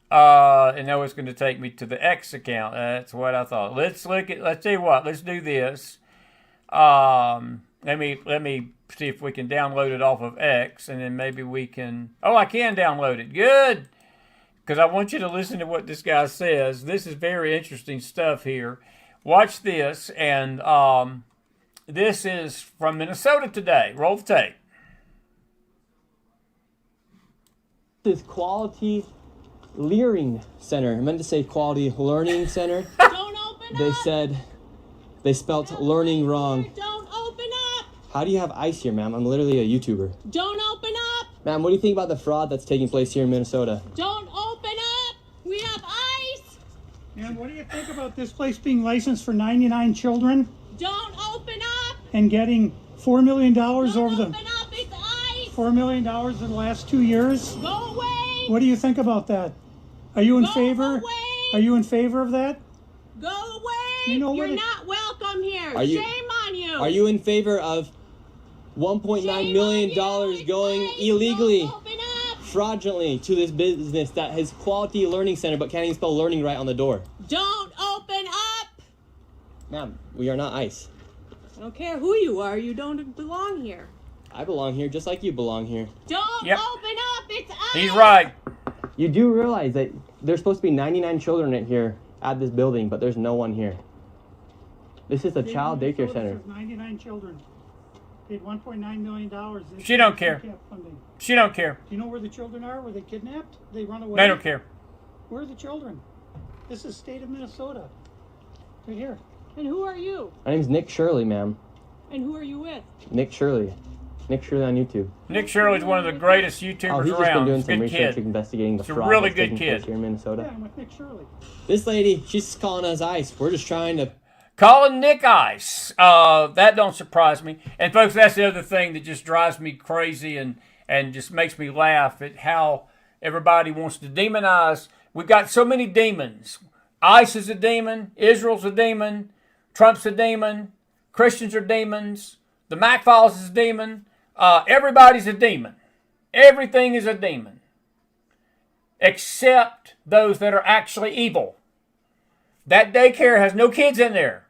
And now it's going to take me to the X account. That's what I thought. Let's tell you what, let's do this. Let me see if we can download it off of X, and then maybe we can... Oh, I can download it. Good! Because I want you to listen to what this guy says. This is very interesting stuff here. Watch this, and this is from Minnesota Today. Roll the tape. This Quality Learning Center. I meant to say Quality Learning Center. Don't open up! They said they spelt learning wrong. Don't open up! How do you have ice here, ma'am? I'm literally a YouTuber. Don't open up! Ma'am, what do you think about the fraud that's taking place here in Minnesota? Don't open up! We have ice! And what do you think about this place being licensed for 99 children Don't open up! and getting $4 million Don't over the open up! It's ice! $4 million in the last 2 years? Go away! What do you think about that? Are you in Go favor? away! Are you in favor of that? Go away! You know You're what it- not welcome here. Are you- Shame on you. Are you in favor of $1.9 Shame million on you. It's going ice. illegally, Don't open up! fraudulently to this business that has quality learning center but can't even spell learning right on the door? Don't open up! Ma'am, we are not ICE. I don't care who you are. You don't belong here. I belong here just like you belong here. Don't Yep. open up! It's ice! He's right. You do realize that there's supposed to be 99 children in here at this building, but there's no one here. This is a child daycare center. 99 children. Paid $1.9 million. She don't care. Funding. She don't care. Do you know where the children are? Were they kidnapped? They run away? They don't care. Where are the children? This is state of Minnesota. Right here. And who are you? My name's Nick Shirley, ma'am. And who are you with? Nick Shirley. Nick Shirley on YouTube. Nick Shirley's one of the greatest YouTubers Oh, he's just been around. doing He's a some good research kid. investigating the He's a fraud really that's good taking kid. place here in Yeah, Minnesota. I'm with Nick Shirley. This lady, she's calling us ICE. We're just trying to... Calling Nick Ice. That don't surprise me. And folks, that's the other thing that just drives me crazy and just makes me laugh at how everybody wants to demonize. We've got so many demons. ICE is a demon. Israel's a demon. Trump's a demon. Christians are demons. The McFiles is a demon. Everybody's a demon. Everything is a demon. Except those that are actually evil. That daycare has no kids in there.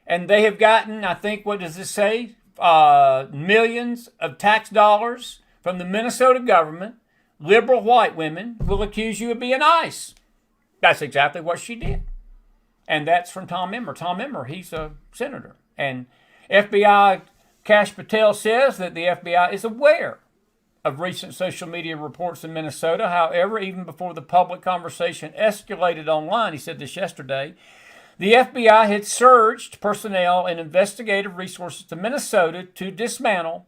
And they have gotten, I think, what does this say? Millions of tax dollars from the Minnesota government. Liberal white women will accuse you of being ICE. That's exactly what she did. And that's from Tom Emmer. Tom Emmer, he's a senator. And FBI Kash Patel says that the FBI is aware of recent social media reports in Minnesota. However, even before the public conversation escalated online, he said this yesterday, the FBI had surged personnel and investigative resources to Minnesota to dismantle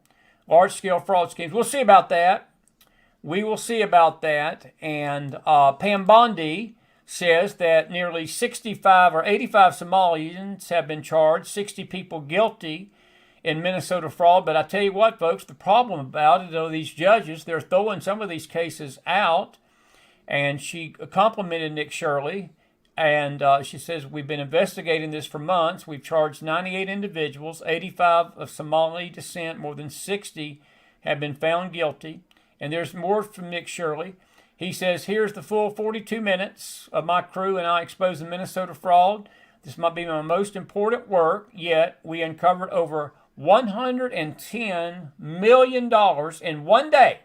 large-scale fraud schemes. We'll see about that. We will see about that. And Pam Bondi says that nearly 65 or 85 Somalians have been charged, 60 people guilty in Minnesota fraud. But I tell you what, folks, the problem about it, though, these judges, they're throwing some of these cases out. And she complimented Nick Shirley. And she says, we've been investigating this for months. We've charged 98 individuals, 85 of Somali descent, more than 60 have been found guilty. And there's more from Nick Shirley. He says, here's the full 42 minutes of my crew and I expose the Minnesota fraud. This might be my most important work yet. We uncovered over $110 million in one day.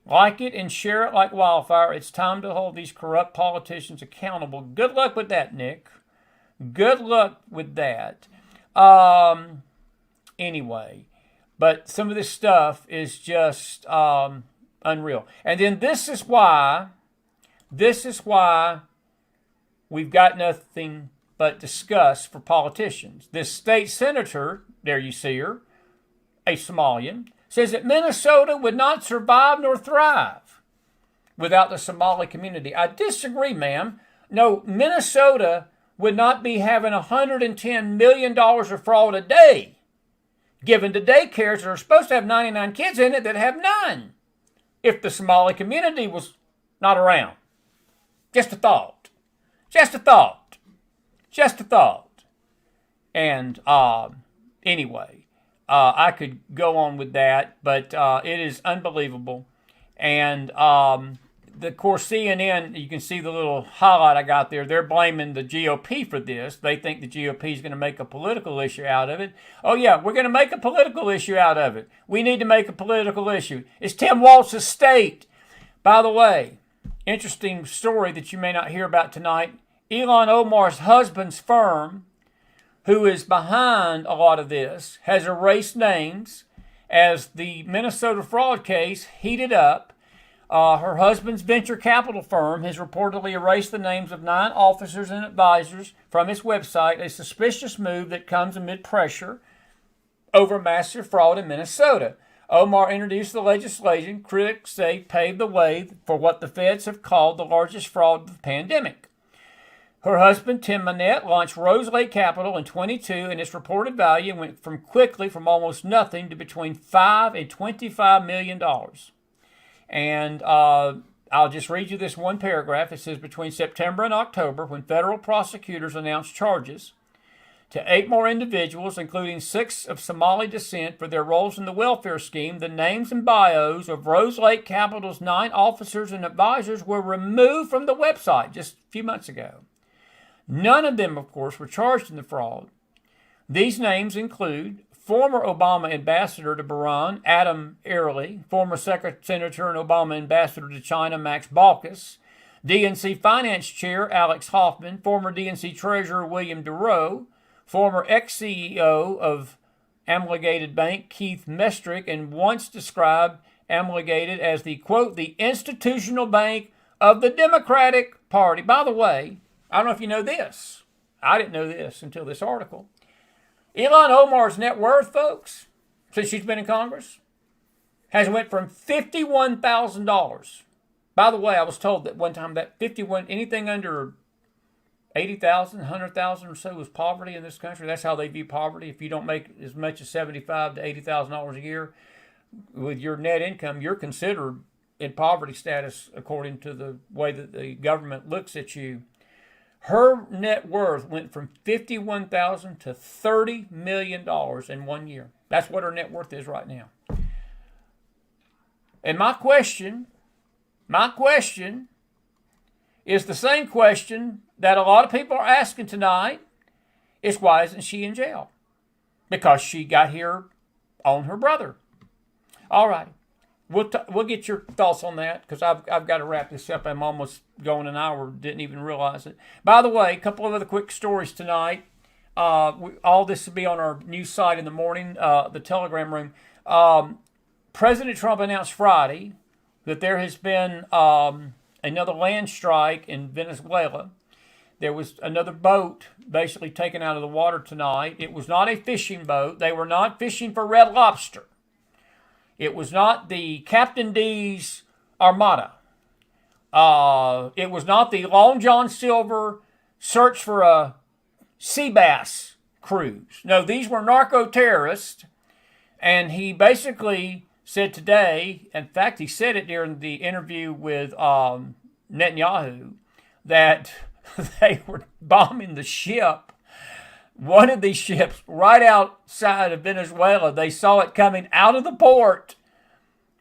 Like it and share it like wildfire. It's time to hold these corrupt politicians accountable. Good luck with that, Nick. Good luck with that. Anyway, but some of this stuff is just unreal. And then this is why we've got nothing but disgust for politicians. This state senator, there you see her, a Somalian, says that Minnesota would not survive nor thrive without the Somali community. I disagree, ma'am. No, Minnesota would not be having $110 million of fraud a day given to daycares that are supposed to have 99 kids in it that have none if the Somali community was not around. Just a thought. Just a thought. Just a thought. And anyway, I could go on with that, but it is unbelievable. And of course, CNN, you can see the little highlight I got there. They're blaming the GOP for this. They think the GOP is going to make a political issue out of it. Oh, yeah, we're going to make a political issue out of it. We need to make a political issue. It's Tim Walz's state. By the way, interesting story that you may not hear about tonight. Elon Omar's husband's firm, who is behind a lot of this, has erased names as the Minnesota fraud case heated up. Her husband's venture capital firm has reportedly erased the names of 9 officers and advisors from its website, a suspicious move that comes amid pressure over massive fraud in Minnesota. Omar introduced the legislation critics say paved the way for what the feds have called the largest fraud of the pandemic. Her husband, Tim Manette, launched Rose Lake Capital in 22, and its reported value went quickly from almost nothing to between $5 and $25 million. And I'll just read you this one paragraph. It says, between September and October, when federal prosecutors announced charges to 8 more individuals, including 6 of Somali descent, for their roles in the welfare scheme, the names and bios of Rose Lake Capital's 9 officers and advisors were removed from the website just a few months ago. None of them, of course, were charged in the fraud. These names include former Obama ambassador to Bahrain, Adam Early, former Senator and Obama ambassador to China, Max Baucus, DNC Finance Chair Alex Hoffman, former DNC Treasurer William DeRoe, former ex-CEO of Amalgamated Bank Keith Mestrick, and once described Amalgamated as the, quote, the institutional bank of the Democratic Party. By the way, I don't know if you know this. I didn't know this until this article. Ilhan Omar's net worth, folks, since she's been in Congress, has went from $51,000. By the way, I was told that one time that anything under 80,000, 100,000 or so is poverty in this country. That's how they view poverty. If you don't make as much as $75,000 to $80,000 a year with your net income, you're considered in poverty status according to the way that the government looks at you. Her net worth went from $51,000 to $30 million in 1 year. That's what her net worth is right now. And my question is the same question that a lot of people are asking tonight, is why isn't she in jail? Because she got here on her brother. All right. We'll get your thoughts on that because I've got to wrap this up. I'm almost going an hour. Didn't even realize it. By the way, a couple of other quick stories tonight. All this will be on our news site in the morning, the Telegram room. President Trump announced Friday that there has been another land strike in Venezuela. There was another boat basically taken out of the water tonight. It was not a fishing boat. They were not fishing for red lobster. It was not the Captain D's Armada. It was not the Long John Silver search for a sea bass cruise. No, these were narco-terrorists. And he basically said today, in fact, he said it during the interview with Netanyahu, that they were bombing the ship. One of these ships right outside of Venezuela, they saw it coming out of the port,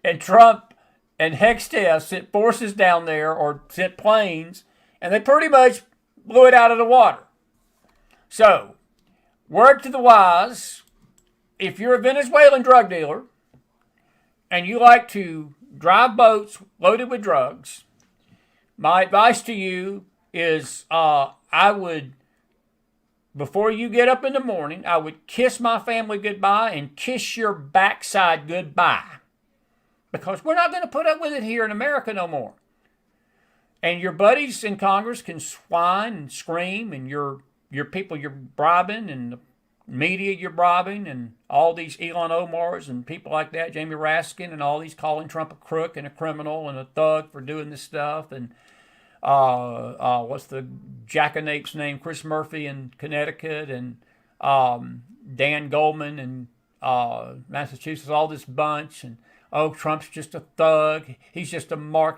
and Trump and Hextech sent forces down there, or sent planes, and they pretty much blew it out of the water. So, word to the wise, if you're a Venezuelan drug dealer and you like to drive boats loaded with drugs, my advice to you is before you get up in the morning, I would kiss my family goodbye and kiss your backside goodbye. Because we're not going to put up with it here in America no more. And your buddies in Congress can whine and scream, and your people you're bribing, and the media you're bribing, and all these Ilhan Omars and people like that, Jamie Raskin, and all these calling Trump a crook and a criminal and a thug for doing this stuff, and what's the jackanape's name? Chris Murphy in Connecticut, and Dan Goldman in Massachusetts, all this bunch, and Trump's just a thug. He's just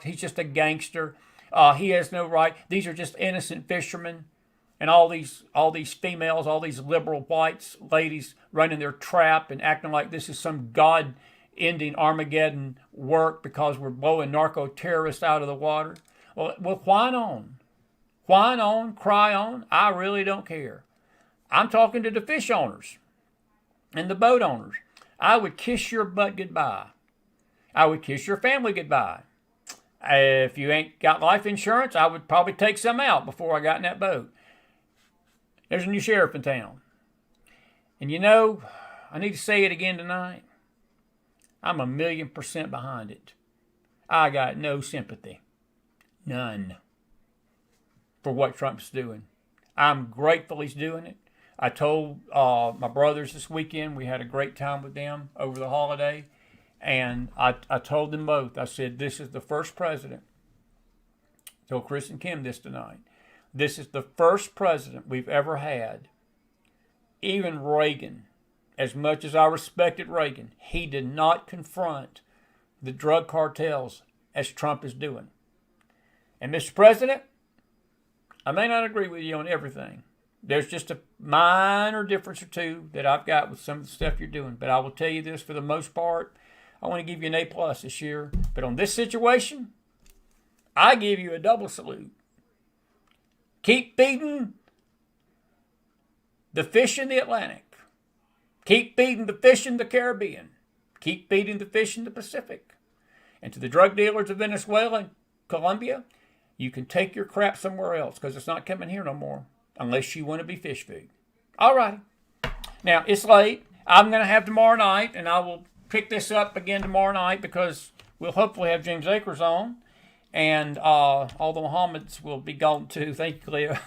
he's just a gangster. He has no right. These are just innocent fishermen. And all these females, all these liberal whites, ladies running their trap and acting like this is some God-ending Armageddon work because we're blowing narco-terrorists out of the water. Well, whine on. Whine on, cry on. I really don't care. I'm talking to the fish owners and the boat owners. I would kiss your butt goodbye. I would kiss your family goodbye. If you ain't got life insurance, I would probably take some out before I got in that boat. There's a new sheriff in town. And you know, I need to say it again tonight. I'm 1,000,000% behind it. I got no sympathy. None. For what Trump's doing. I'm grateful he's doing it. I told my brothers this weekend, we had a great time with them over the holiday. And I told them both, I said, this is the first president, told Chris and Kim this tonight, this is the first president we've ever had. Even Reagan, as much as I respected Reagan, he did not confront the drug cartels as Trump is doing. And Mr. President, I may not agree with you on everything. There's just a minor difference or two that I've got with some of the stuff you're doing. But I will tell you this, for the most part, I want to give you an A+ this year. But on this situation, I give you a double salute. Keep feeding the fish in the Atlantic. Keep feeding the fish in the Caribbean. Keep feeding the fish in the Pacific. And to the drug dealers of Venezuela and Colombia, you can take your crap somewhere else because it's not coming here no more unless you want to be fish food. All right. Now, it's late. I'm going to have tomorrow night, and I will pick this up again tomorrow night because we'll hopefully have James Akers on. And all the Mohammeds will be gone too. Thank you, Cleo.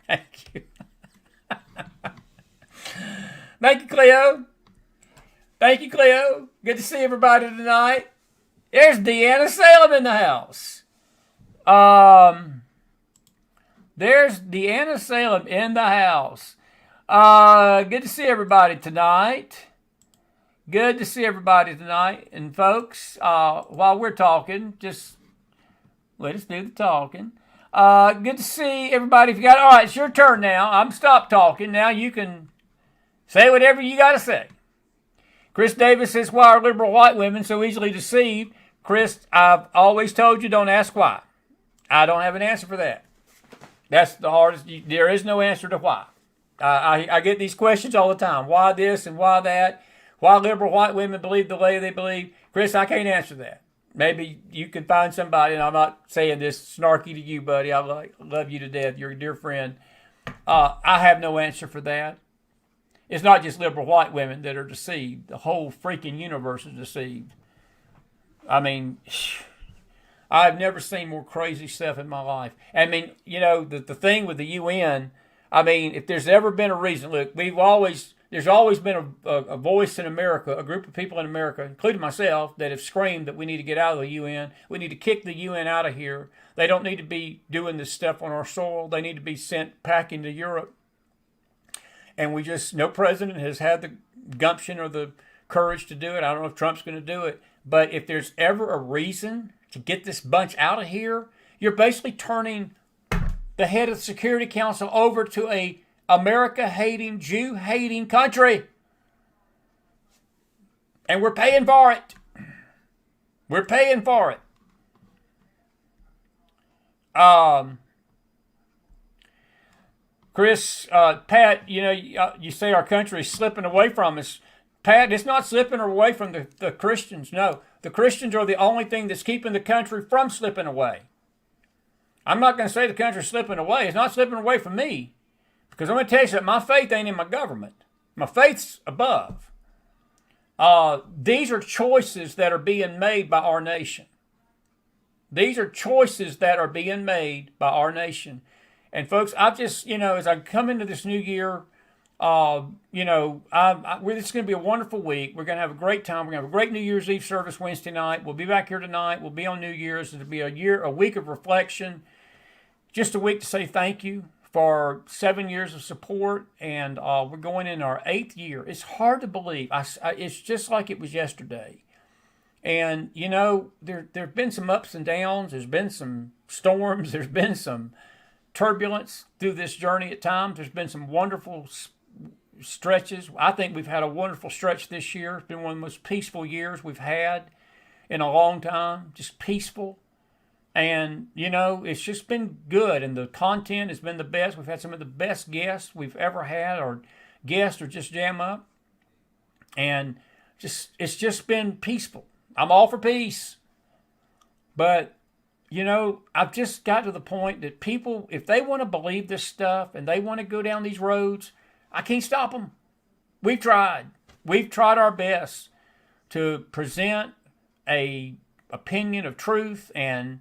Thank you. Thank you, Cleo. Thank you, Cleo. Good to see everybody tonight. There's Deanna Salem in the house. There's Deanna Salem in the house. Good to see everybody tonight. Good to see everybody tonight. And folks, while we're talking, just let us do the talking. Good to see everybody. If you got, all right, it's your turn now. I'm stopped talking. Now you can say whatever you got to say. Chris Davis says, why are liberal white women so easily deceived? Chris, I've always told you, don't ask why. I don't have an answer for that. That's the hardest. There is no answer to why. I get these questions all the time. Why this and why that? Why liberal white women believe the way they believe? Chris, I can't answer that. Maybe you can find somebody, and I'm not saying this snarky to you, buddy. I love you to death. You're a dear friend. I have no answer for that. It's not just liberal white women that are deceived. The whole freaking universe is deceived. I mean, I've never seen more crazy stuff in my life. I mean, you know, the thing with the UN, I mean, if there's ever been a reason, look, there's always been a voice in America, a group of people in America, including myself, that have screamed that we need to get out of the UN. We need to kick the UN out of here. They don't need to be doing this stuff on our soil. They need to be sent packing to Europe. And no president has had the gumption or the courage to do it. I don't know if Trump's going to do it. But if there's ever a reason to get this bunch out of here, you're basically turning the head of the Security Council over to a America-hating, Jew-hating country. And we're paying for it. We're paying for it. Chris, Pat, you know, you say our country is slipping away from us. Pat, it's not slipping away from the Christians. No, the Christians are the only thing that's keeping the country from slipping away. I'm not going to say the country's slipping away. It's not slipping away from me. Because I'm going to tell you that my faith ain't in my government. My faith's above. These are choices that are being made by our nation. These are choices that are being made by our nation. And folks, I've just, you know, as I come into this new year, you know, it's going to be a wonderful week. We're going to have a great time. We're going to have a great New Year's Eve service Wednesday night. We'll be back here tonight. We'll be on New Year's. It'll be a week of reflection. Just a week to say thank you for 7 years of support. And we're going in our 8th year. It's hard to believe. It's just like it was yesterday. And, you know, there have been some ups and downs. There's been some storms. There's been some turbulence through this journey at times. There's been some wonderful stretches. I think we've had a wonderful stretch this year. It's been one of the most peaceful years we've had in a long time. Just peaceful. And, you know, it's just been good. And the content has been the best. We've had some of the best guests we've ever had. Our guests are just jam up. And it's just been peaceful. I'm all for peace. But, you know, I've just got to the point that people, if they want to believe this stuff and they want to go down these roads, I can't stop them. We've tried. We've tried our best to present a opinion of truth and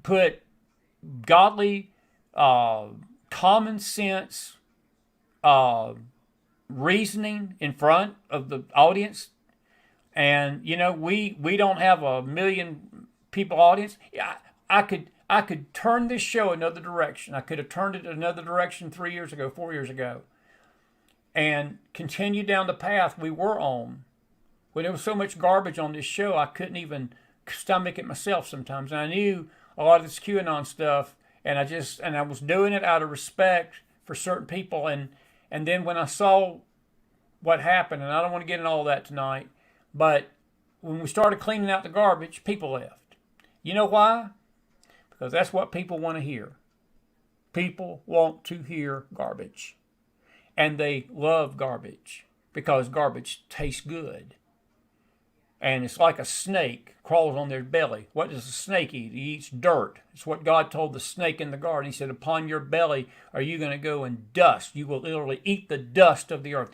put godly, common sense reasoning in front of the audience. And you know, we don't have a million people audience. I could turn this show another direction. I could have turned it another direction 3 years ago, 4 years ago, and continue down the path we were on. When there was so much garbage on this show, I couldn't even stomach it myself sometimes. And I knew a lot of this QAnon stuff, and I was doing it out of respect for certain people. And then when I saw what happened, and I don't want to get into all that tonight, but when we started cleaning out the garbage, people left. You know why? Because that's what people want to hear. People want to hear garbage. And they love garbage because garbage tastes good. And it's like a snake crawls on their belly. What does a snake eat? He eats dirt. It's what God told the snake in the garden. He said, upon your belly are you going to go in dust. You will literally eat the dust of the earth.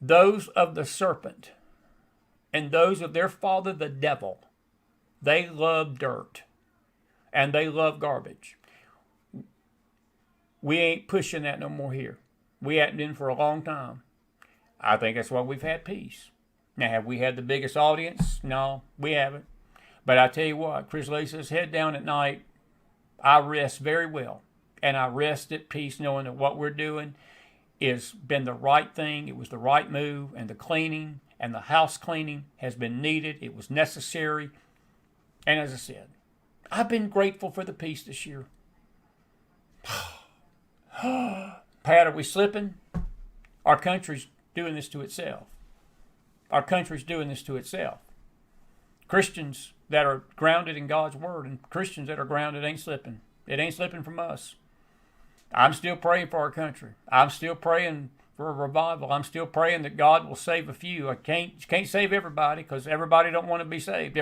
Those of the serpent and those of their father, the devil, they love dirt. And they love garbage. We ain't pushing that no more here. We haven't been for a long time. I think that's why we've had peace. Now, have we had the biggest audience? No, we haven't. But I tell you what, Chris Lee says, head down at night. I rest very well. And I rest at peace knowing that what we're doing has been the right thing. It was the right move. And the cleaning and the house cleaning has been needed. It was necessary. And as I said, I've been grateful for the peace this year. Pat, are we slipping? Our country's doing this to itself. Our country's doing this to itself. Christians that are grounded in God's word and Christians that are grounded ain't slipping. It ain't slipping from us. I'm still praying for our country. I'm still praying for a revival. I'm still praying that God will save a few. I can't save everybody because everybody don't want to be saved.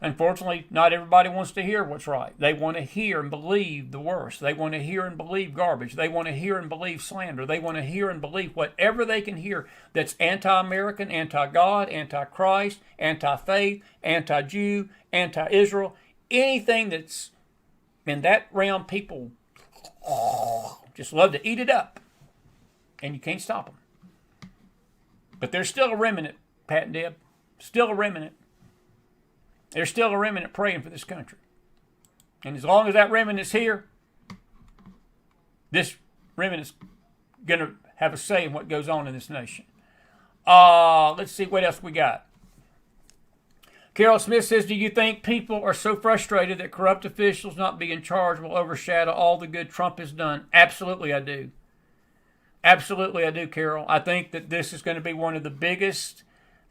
Unfortunately, not everybody wants to hear what's right. They want to hear and believe the worst. They want to hear and believe garbage. They want to hear and believe slander. They want to hear and believe whatever they can hear that's anti-American, anti-God, anti-Christ, anti-faith, anti-Jew, anti-Israel. Anything that's in that realm, people just love to eat it up. And you can't stop them. But there's still a remnant, Pat and Deb. Still a remnant. There's still a remnant praying for this country. And as long as that remnant is here, this remnant is going to have a say in what goes on in this nation. Let's see what else we got. Carol Smith says, do you think people are so frustrated that corrupt officials not being charged will overshadow all the good Trump has done? Absolutely, I do. Absolutely, I do, Carol. I think that this is going to be one of the biggest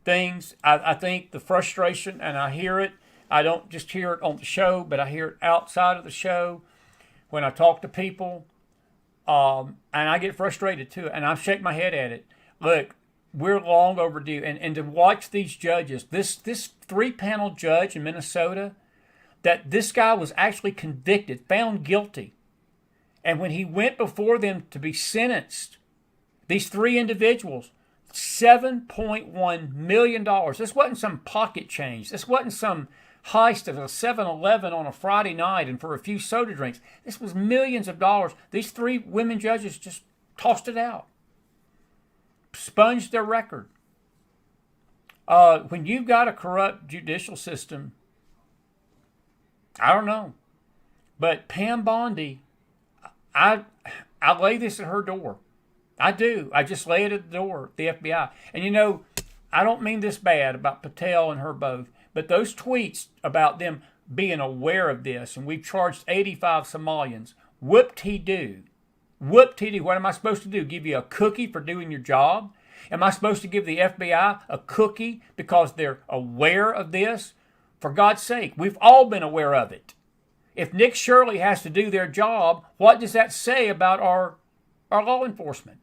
things. I think the frustration, and I hear it. I don't just hear it on the show, but I hear it outside of the show when I talk to people. And I get frustrated too. And I shake my head at it. Look, we're long overdue. And to watch these judges, this 3-panel judge in Minnesota, that this guy was actually convicted, found guilty. And when he went before them to be sentenced, these 3 individuals, $7.1 million. This wasn't some pocket change. This wasn't some heist of a 7-Eleven on a Friday night and for a few soda drinks. This was millions of dollars. These 3 women judges just tossed it out. Sponged their record. When you've got a corrupt judicial system, I don't know. But Pam Bondi, I lay this at her door. I do. I just lay it at the door, the FBI. And you know, I don't mean this bad about Patel and her both, but those tweets about them being aware of this, and we've charged 85 Somalians, whoop-de-doo. Whoop-de-doo. What am I supposed to do? Give you a cookie for doing your job? Am I supposed to give the FBI a cookie because they're aware of this? For God's sake, we've all been aware of it. If Nick Shirley has to do their job, what does that say about our law enforcement?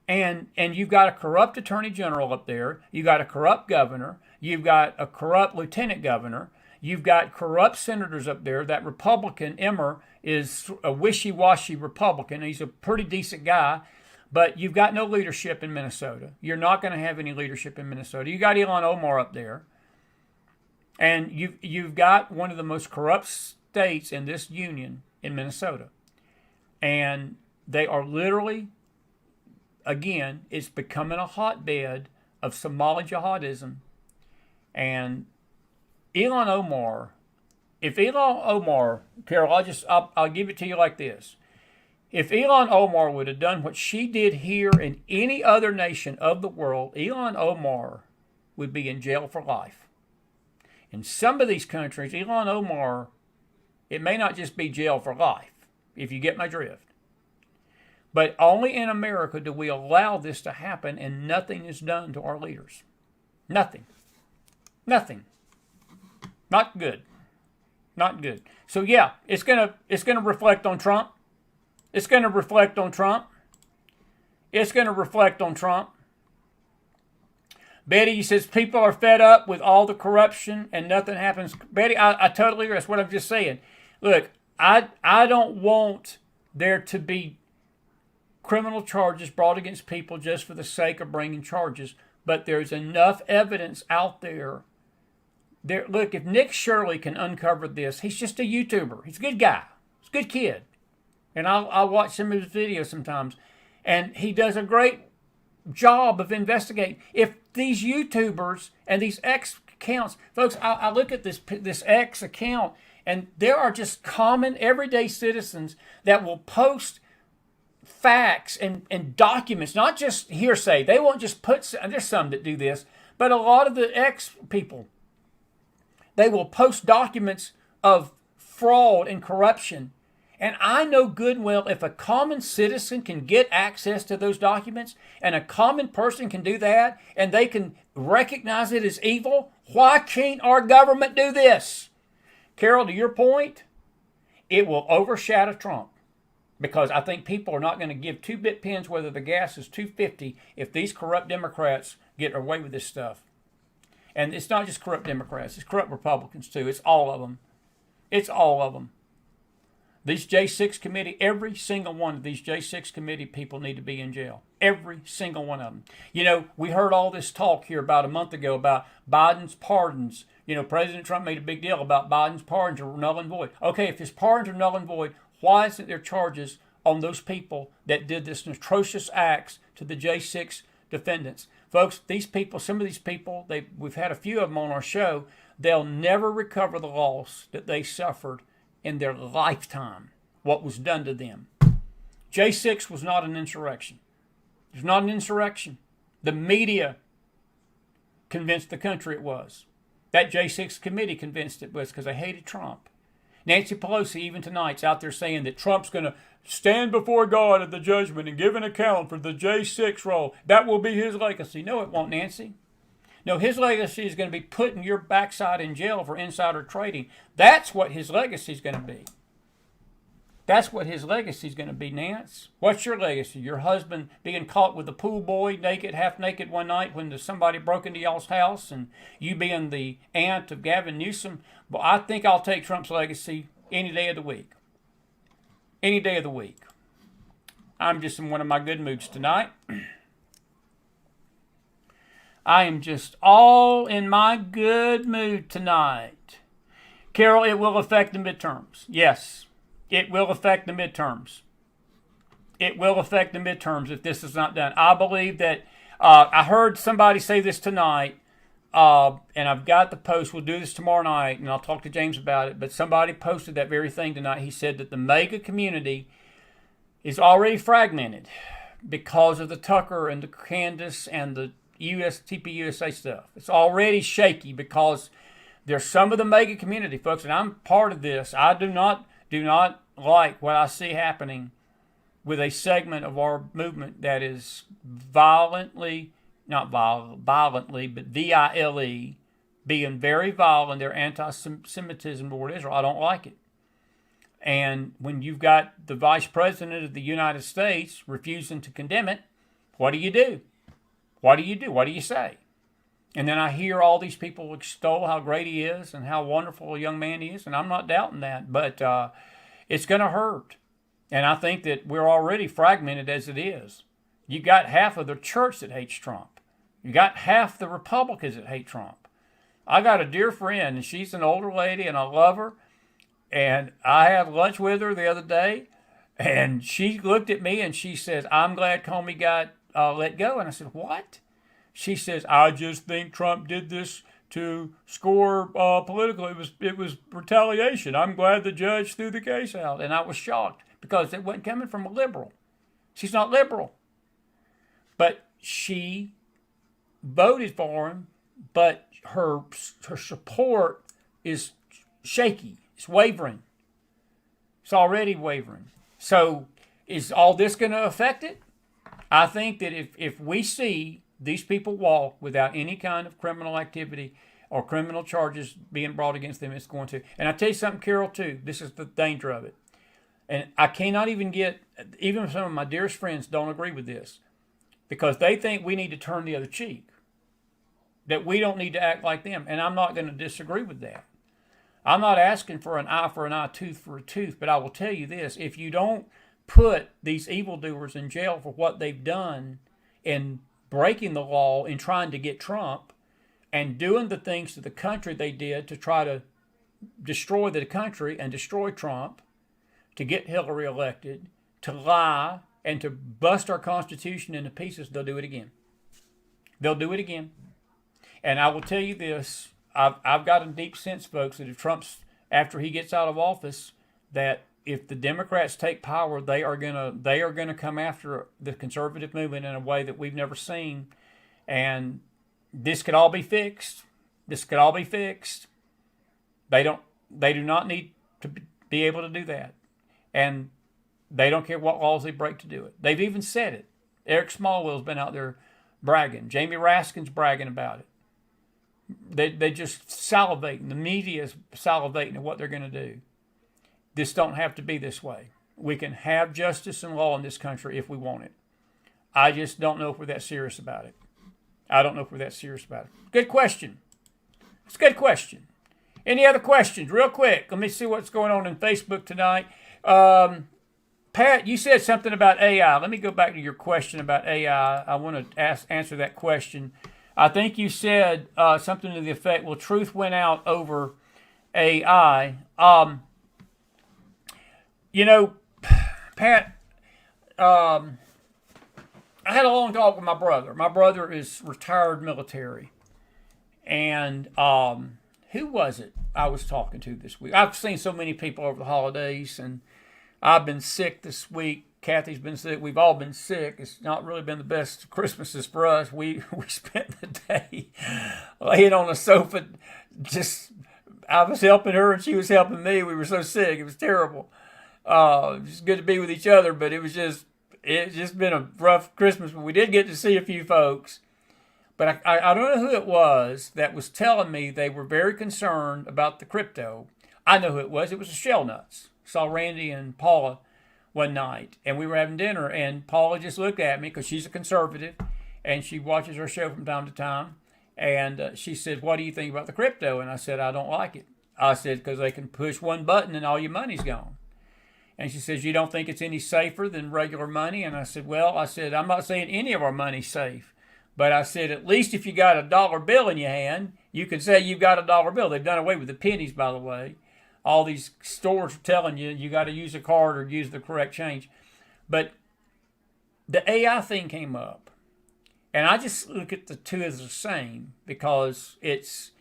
And you've got a corrupt attorney general up there. You've got a corrupt governor. You've got a corrupt lieutenant governor. You've got corrupt senators up there. That Republican, Emmer, is a wishy-washy Republican. He's a pretty decent guy. But you've got no leadership in Minnesota. You're not going to have any leadership in Minnesota. You got Ilhan Omar up there. And you've got one of the most corrupt states in this union in Minnesota. And they are literally, again, it's becoming a hotbed of Somali jihadism And Elon Omar, if Elon Omar, Carol, I'll give it to you like this. If Elon Omar would have done what she did here in any other nation of the world, Elon Omar would be in jail for life. In some of these countries, Elon Omar, it may not just be jail for life, if you get my drift. But only in America do we allow this to happen, and nothing is done to our leaders. Nothing. Nothing. Not good. Not good. So yeah, it's gonna reflect on Trump. It's gonna reflect on Trump. It's gonna reflect on Trump. Betty says people are fed up with all the corruption and nothing happens. Betty, I totally agree. That's what I'm just saying. Look, I don't want there to be criminal charges brought against people just for the sake of bringing charges, but there's enough evidence out there. Look, if Nick Shirley can uncover this, he's just a YouTuber. He's a good guy. He's a good kid. And I'll watch some of his videos sometimes. And he does a great job of investigating. If these YouTubers and these X accounts, folks, I look at this X account, and there are just common, everyday citizens that will post facts and documents, not just hearsay. They won't just there's some that do this, but a lot of the X people, they will post documents of fraud and corruption. And I know good and well, if a common citizen can get access to those documents, and a common person can do that, and they can recognize it as evil, why can't our government do this? Carol, to your point, it will overshadow Trump. Because I think people are not going to give two bit pins whether the gas is $2.50 if these corrupt Democrats get away with this stuff. And it's not just corrupt Democrats, it's corrupt Republicans too. It's all of them. It's all of them. These J6 committee, every single one of these J6 committee people need to be in jail. Every single one of them. You know, we heard all this talk here about a month ago about Biden's pardons. You know, President Trump made a big deal about Biden's pardons are null and void. Okay, if his pardons are null and void, why isn't there charges on those people that did this atrocious acts to the J6 defendants? Folks, these people, some of these people, we've had a few of them on our show, they'll never recover the loss that they suffered in their lifetime, what was done to them. J6 was not an insurrection. It was not an insurrection. The media convinced the country it was. That J6 committee convinced it was because they hated Trump. Nancy Pelosi, even tonight, is out there saying that Trump's going to stand before God at the judgment and give an account for the J6 role. That will be his legacy. No, it won't, Nancy. No, his legacy is going to be putting your backside in jail for insider trading. That's what his legacy is going to be. That's what his legacy is going to be, Nance. What's your legacy? Your husband being caught with a pool boy, naked, half naked one night when somebody broke into y'all's house, and you being the aunt of Gavin Newsom. Well, I think I'll take Trump's legacy any day of the week. Any day of the week. I'm just in one of my good moods tonight. I am just all in my good mood tonight. Carol, it will affect the midterms. Yes, it will affect the midterms. It will affect the midterms if this is not done. I believe that, I heard somebody say this tonight, and I've got the post. We'll do this tomorrow night, and I'll talk to James about it. But somebody posted that very thing tonight. He said that the MAGA community is already fragmented because of the Tucker and the Candace and the TPUSA stuff. It's already shaky because there's some of the MAGA community, folks, and I'm part of this. I do not like what I see happening with a segment of our movement that is violently, not violently, but VILE, being very violent. They're anti-Semitism toward Israel. I don't like it. And when you've got the Vice President of the United States refusing to condemn it, what do you do? What do you do? What do you say? And then I hear all these people extol how great he is and how wonderful a young man he is, and I'm not doubting that, but it's going to hurt. And I think that we're already fragmented as it is. You got half of the church that hates Trump. You got half the Republicans that hate Trump. I got a dear friend, and she's an older lady, and I love her. And I had lunch with her the other day, and she looked at me and she says, "I'm glad Comey got let go." And I said, "What?" She says, "I just think Trump did this to score political. It was retaliation. I'm glad the judge threw the case out, and I was shocked because it wasn't coming from a liberal. She's not liberal, but she voted for him. But her support is shaky. It's wavering. It's already wavering. So is all this going to affect it? I think that if we see these people walk without any kind of criminal activity or criminal charges being brought against them, it's going to. And I tell you something, Carol, too. This is the danger of it. And I cannot even some of my dearest friends don't agree with this because they think we need to turn the other cheek, that we don't need to act like them. And I'm not going to disagree with that. I'm not asking for an eye, tooth for a tooth, but I will tell you this. If you don't put these evildoers in jail for what they've done in breaking the law and trying to get Trump and doing the things to the country they did to try to destroy the country and destroy Trump, to get Hillary elected, to lie, and to bust our Constitution into pieces, they'll do it again. They'll do it again. And I will tell you this, I've got a deep sense, folks, that if Trump's, after he gets out of office, that if the Democrats take power, they are gonna come after the conservative movement in a way that we've never seen. And this could all be fixed. This could all be fixed. They do not need to be able to do that. And they don't care what laws they break to do it. They've even said it. Eric Smallwell's been out there bragging. Jamie Raskin's bragging about it. They just salivating. The media's salivating at what they're going to do. This don't have to be this way. We can have justice and law in this country if we want it. I just don't know if we're that serious about it. I don't know if we're that serious about it. Good question. It's a good question. Any other questions? Real quick. Let me see what's going on in Facebook tonight. Pat, you said something about AI. Let me go back to your question about AI. I want to answer that question. I think you said something to the effect, well, truth went out over AI. Pat, I had a long talk with my brother. My brother is retired military. And who was it I was talking to this week? I've seen so many people over the holidays, and I've been sick this week. Kathy's been sick. We've all been sick. It's not really been the best Christmases for us. We spent the day laying on the sofa. I was helping her and she was helping me. We were so sick. It was terrible. It was good to be with each other, but it's just been a rough Christmas. But we did get to see a few folks. But I don't know who it was that was telling me they were very concerned about the crypto. I know who it was. It was the Shell Nuts. Saw Randy and Paula one night, and we were having dinner, and Paula just looked at me because she's a conservative, and she watches our show from time to time, and she said, what do you think about the crypto? And I said, I don't like it. I said, because they can push one button and all your money's gone. And she says, you don't think it's any safer than regular money? And I said, I'm not saying any of our money's safe. But I said, at least if you got a dollar bill in your hand, you can say you've got a dollar bill. They've done away with the pennies, by the way. All these stores are telling you got to use a card or use the correct change. But the AI thing came up. And I just look at the two as the same because it's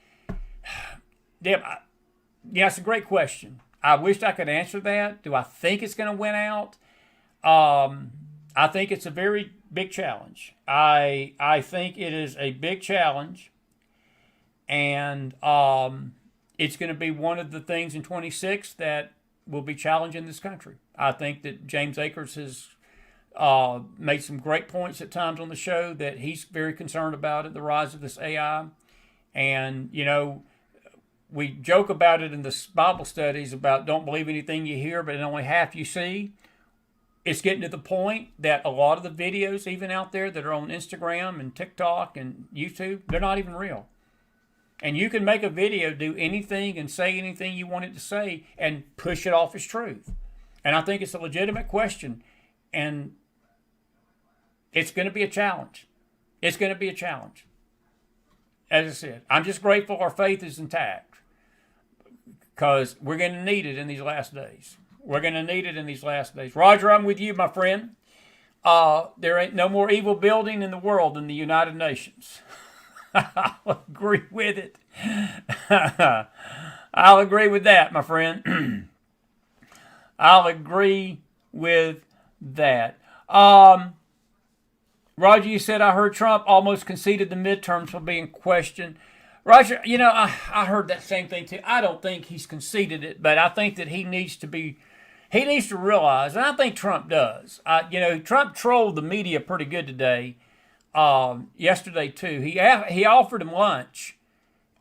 a great question. I wish I could answer that. Do I think it's going to win out? I think it's a very big challenge. I think it is a big challenge, and it's going to be one of the things in 26 that will be challenging this country. I think that James Akers has made some great points at times on the show that he's very concerned about it, the rise of this AI. And, we joke about it in the Bible studies about don't believe anything you hear, but only half you see. It's getting to the point that a lot of the videos, even out there that are on Instagram and TikTok and YouTube, they're not even real. And you can make a video, do anything and say anything you want it to say and push it off as truth. And I think it's a legitimate question. And it's going to be a challenge. It's going to be a challenge. As I said, I'm just grateful our faith is intact because we're going to need it in these last days. We're going to need it in these last days. Roger, I'm with you, my friend. There ain't no more evil building in the world than the United Nations. I'll agree with it. I'll agree with that, my friend. I'll agree with that. Roger, you said, I heard Trump almost conceded the midterms will be in question. Roger, I heard that same thing too. I don't think he's conceded it, but I think that he needs to realize, and I think Trump does. Trump trolled the media pretty good today, yesterday too. He offered him lunch,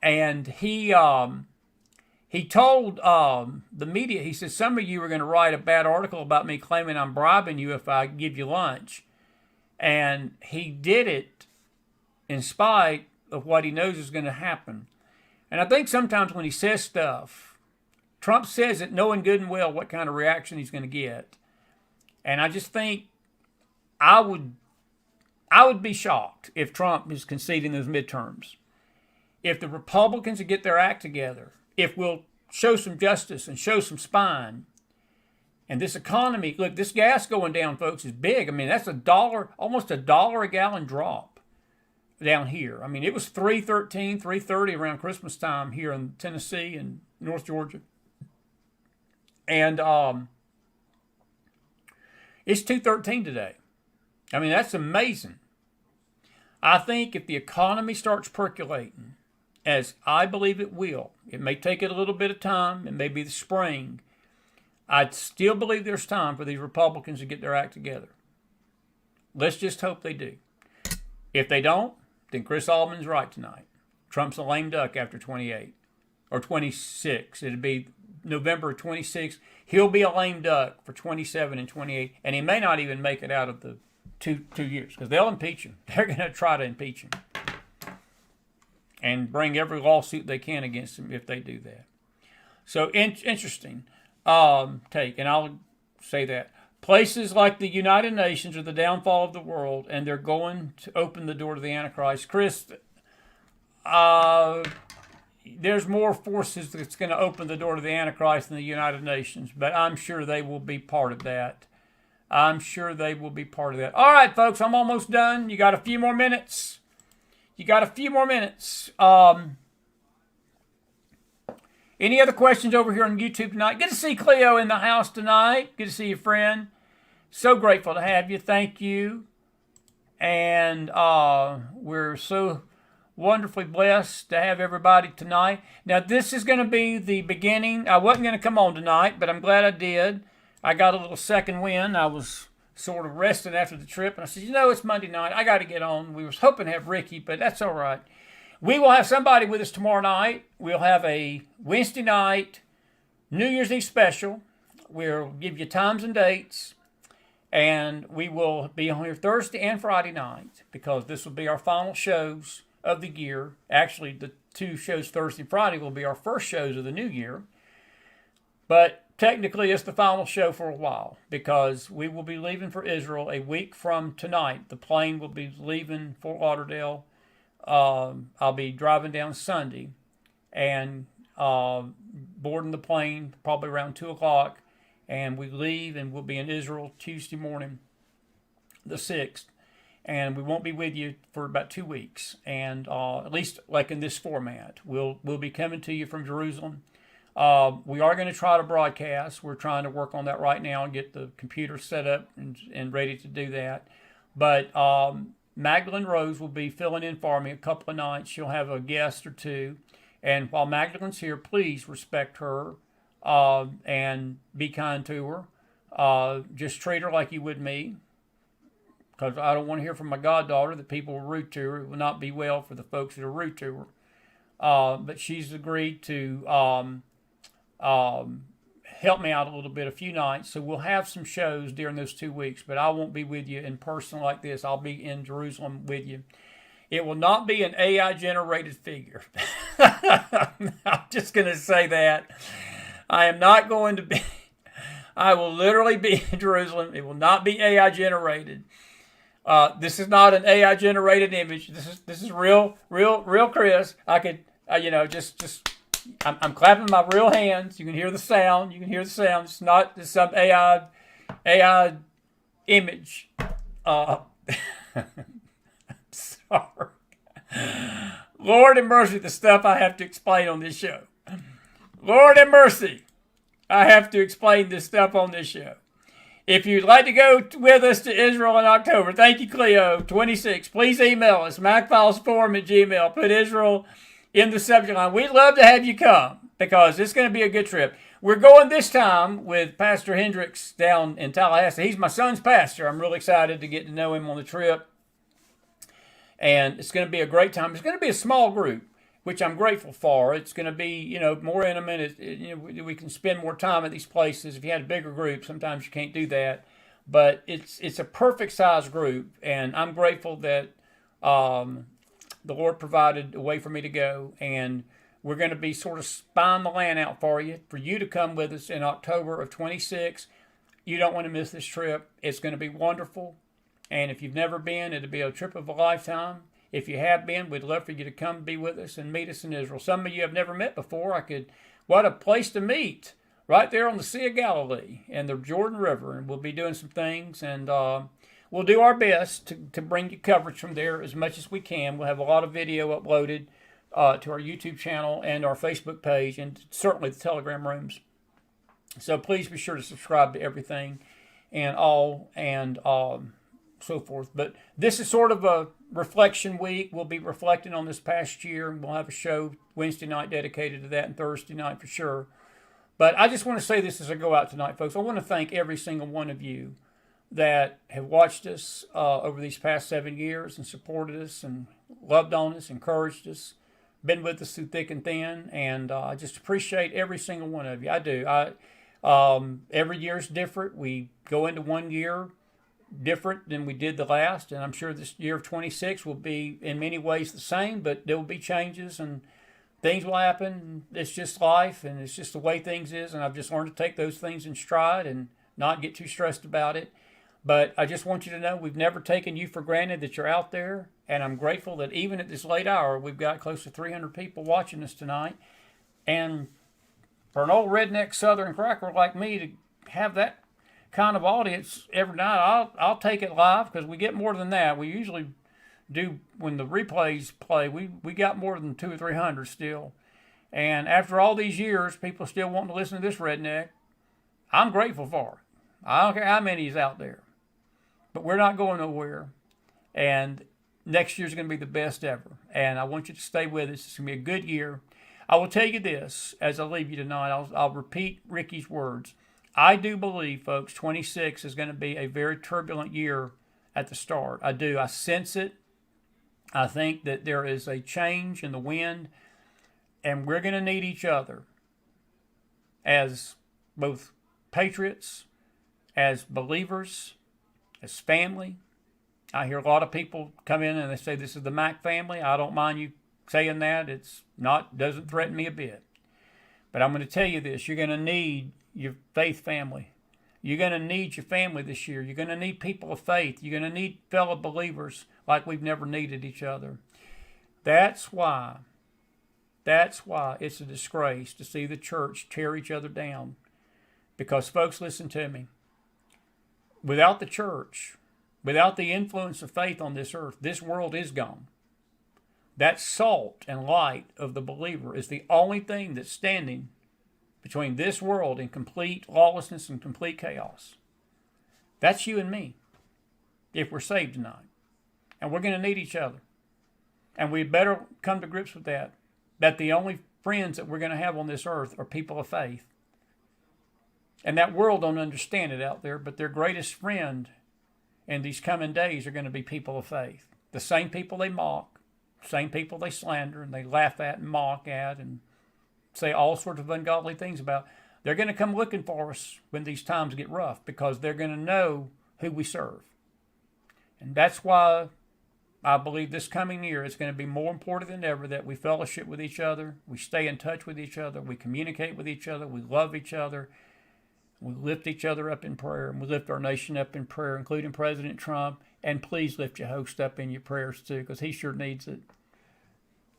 and he told the media, he said, some of you are going to write a bad article about me claiming I'm bribing you if I give you lunch. And he did it in spite of what he knows is going to happen. And I think sometimes when he says stuff, Trump says it knowing good and well what kind of reaction he's going to get. And I just think I would be shocked if Trump is conceding those midterms. If the Republicans would get their act together, if we'll show some justice and show some spine, and this economy, look, this gas going down, folks, is big. I mean, that's almost $1 a gallon drop down here. I mean, it was $3.13, $3.30 around Christmas time here in Tennessee and North Georgia. And it's $2.13 today. I mean, that's amazing. I think if the economy starts percolating, as I believe it will, it may take it a little bit of time, it may be the spring, I still believe there's time for these Republicans to get their act together. Let's just hope they do. If they don't, then Chris Allman's right tonight. Trump's a lame duck after 28 or 26. It'd be November 26th. He'll be a lame duck for 27 and 28, and he may not even make it out of the two years because they'll impeach him. They're going to try to impeach him and bring every lawsuit they can against him if they do that. So interesting take, and I'll say that. Places like the United Nations are the downfall of the world, and they're going to open the door to the Antichrist. Chris, there's more forces that's going to open the door to the Antichrist than the United Nations, but I'm sure they will be part of that. I'm sure they will be part of that. All right, folks, I'm almost done. You got a few more minutes. Any other questions over here on YouTube tonight? Good to see Cleo in the house tonight. Good to see you, friend. So grateful to have you. Thank you. And we're so wonderfully blessed to have everybody tonight. Now, this is going to be the beginning. I wasn't going to come on tonight, but I'm glad I did. I got a little second wind. I was sort of resting after the trip, and I said, it's Monday night. I got to get on. We were hoping to have Ricky, but that's all right. We will have somebody with us tomorrow night. We'll have a Wednesday night New Year's Eve special. We'll give you times and dates. And we will be on here Thursday and Friday night because this will be our final shows of the year. Actually, the two shows Thursday and Friday will be our first shows of the new year. But technically, it's the final show for a while because we will be leaving for Israel a week from tonight. The plane will be leaving Fort Lauderdale. I'll be driving down Sunday and boarding the plane probably around 2 o'clock, and we leave and we'll be in Israel Tuesday morning, the 6th, and we won't be with you for about 2 weeks, and at least like in this format. We'll be coming to you from Jerusalem. We are going to try to broadcast. We're trying to work on that right now and get the computer set up and ready to do that, but Magdalene Rose will be filling in for me a couple of nights. She'll have a guest or two. And while Magdalene's here, please respect her and be kind to her. Just treat her like you would me. Because I don't want to hear from my goddaughter that people will rude to her. It will not be well for the folks that are rude to her. But she's agreed to help me out a little bit a few nights. So we'll have some shows during those 2 weeks, but I won't be with you in person like this. I'll be in Jerusalem with you. It will not be an AI-generated figure. I'm just going to say that. I am not going to be. I will literally be in Jerusalem. It will not be AI-generated. This is not an AI-generated image. This is real Chris. I could, I'm clapping my real hands. You can hear the sound. It's not just some AI image. Sorry. Lord have mercy, the stuff I have to explain on this show. Lord have mercy, I have to explain this stuff on this show. If you'd like to go with us to Israel in October, thank you, Cleo, 26. Please email us, McFilesForum@gmail. Put Israel in the subject line. We'd love to have you come because it's going to be a good trip. We're going this time with Pastor Hendricks down in Tallahassee. He's my son's pastor. I'm really excited to get to know him on the trip. And it's going to be a great time. It's going to be a small group, which I'm grateful for. It's going to be, more intimate. We can spend more time at these places. If you had a bigger group, sometimes you can't do that. But it's a perfect size group, and I'm grateful that the Lord provided a way for me to go. And we're going to be sort of spying the land out for you to come with us in October of 26. You don't want to miss this trip. It's going to be wonderful. And if you've never been, it'll be a trip of a lifetime. If you have been, we'd love for you to come be with us and meet us in Israel. Some of you have never met before. What a place to meet, right there on the Sea of Galilee and the Jordan River. And we'll be doing some things, and we'll do our best to bring you coverage from there as much as we can. We'll have a lot of video uploaded to our YouTube channel and our Facebook page, and certainly the Telegram rooms. So please be sure to subscribe to everything and so forth. But this is sort of a reflection week. We'll be reflecting on this past year, and we'll have a show Wednesday night dedicated to that, and Thursday night for sure. But I just want to say this as I go out tonight, folks. I want to thank every single one of you that have watched us over these past 7 years and supported us and loved on us, encouraged us, been with us through thick and thin, and I just appreciate every single one of you. I do. Every year is different. We go into one year different than we did the last, and I'm sure this year of 26 will be in many ways the same, but there will be changes and things will happen. It's just life, and it's just the way things is, and I've just learned to take those things in stride and not get too stressed about it. But I just want you to know we've never taken you for granted that you're out there, and I'm grateful that even at this late hour, we've got close to 300 people watching us tonight. And for an old redneck Southern cracker like me to have that kind of audience every night, I'll take it live, because we get more than that. We usually do, when the replays play, we got more than 200 or 300 still. And after all these years, people still want to listen to this redneck. I'm grateful for it. I don't care how many is out there. But we're not going nowhere. And next year's going to be the best ever. And I want you to stay with us. It's going to be a good year. I will tell you this as I leave you tonight. I'll repeat Ricky's words. I do believe, folks, 26 is going to be a very turbulent year at the start. I do. I sense it. I think that there is a change in the wind, and we're going to need each other as both patriots, as believers, as family. I hear a lot of people come in and they say this is the Mac family. I don't mind you saying that. Doesn't threaten me a bit. But I'm going to tell you this. You're going to need your faith family. You're going to need your family this year. You're going to need people of faith. You're going to need fellow believers like we've never needed each other. That's why it's a disgrace to see the church tear each other down. Because, folks, listen to me. Without the church, without the influence of faith on this earth, this world is gone. That salt and light of the believer is the only thing that's standing between this world and complete lawlessness and complete chaos. That's you and me, if we're saved tonight. And we're going to need each other. And we better come to grips with that the only friends that we're going to have on this earth are people of faith. And that world don't understand it out there, but their greatest friend in these coming days are going to be people of faith. The same people they mock, same people they slander, and they laugh at and mock at and say all sorts of ungodly things about. They're going to come looking for us when these times get rough, because they're going to know who we serve. And that's why I believe this coming year it's going to be more important than ever that we fellowship with each other, we stay in touch with each other, we communicate with each other, we love each other, we lift each other up in prayer, and we lift our nation up in prayer, including President Trump. And please lift your host up in your prayers too, because he sure needs it.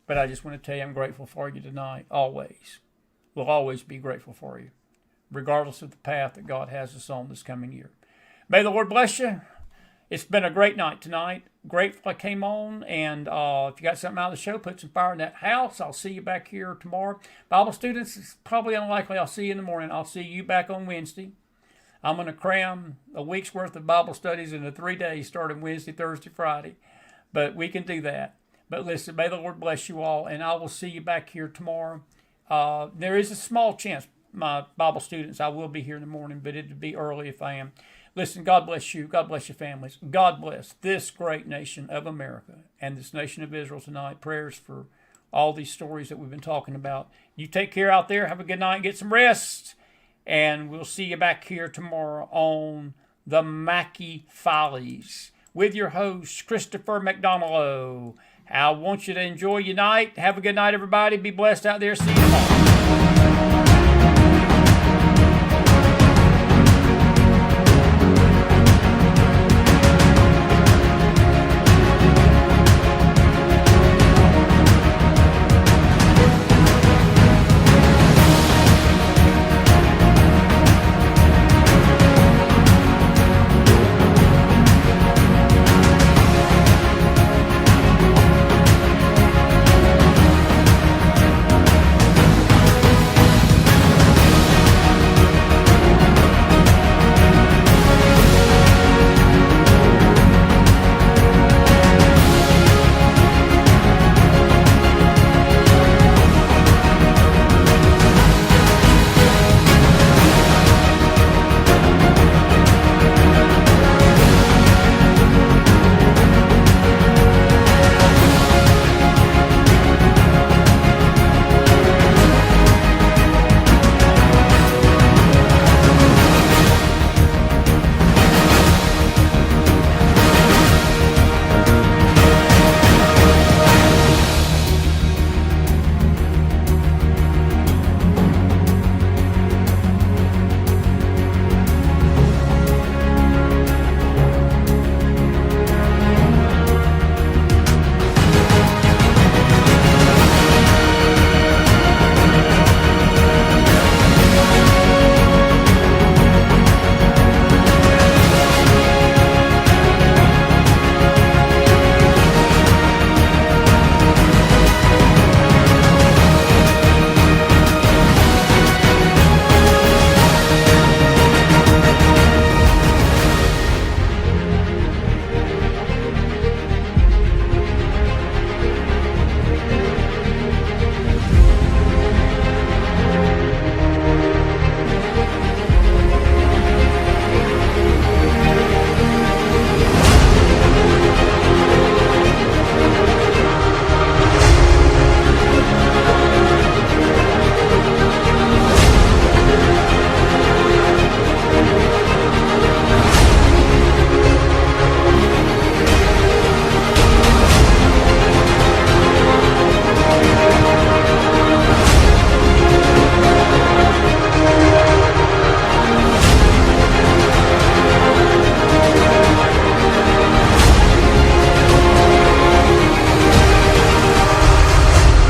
But I just want to tell you I'm grateful for you tonight, always. We'll always be grateful for you, regardless of the path that God has us on this coming year. May the Lord bless you. It's been a great night tonight. Grateful I came on. And if you got something out of the show, put some fire in that house. I'll see you back here tomorrow. Bible students, it's probably unlikely I'll see you in the morning. I'll see you back on Wednesday. I'm going to cram a week's worth of Bible studies into 3 days, starting Wednesday, Thursday, Friday. But we can do that. But listen, may the Lord bless you all, and I will see you back here tomorrow. There is a small chance, my Bible students, I will be here in the morning, but it'd be early if I am. Listen, God bless you. God bless your families. God bless this great nation of America and this nation of Israel tonight. Prayers for all these stories that we've been talking about. You take care out there. Have a good night. Get some rest. And we'll see you back here tomorrow on the McFiles with your host, Christopher McDonald. I want you to enjoy your night. Have a good night, everybody. Be blessed out there. See you tomorrow.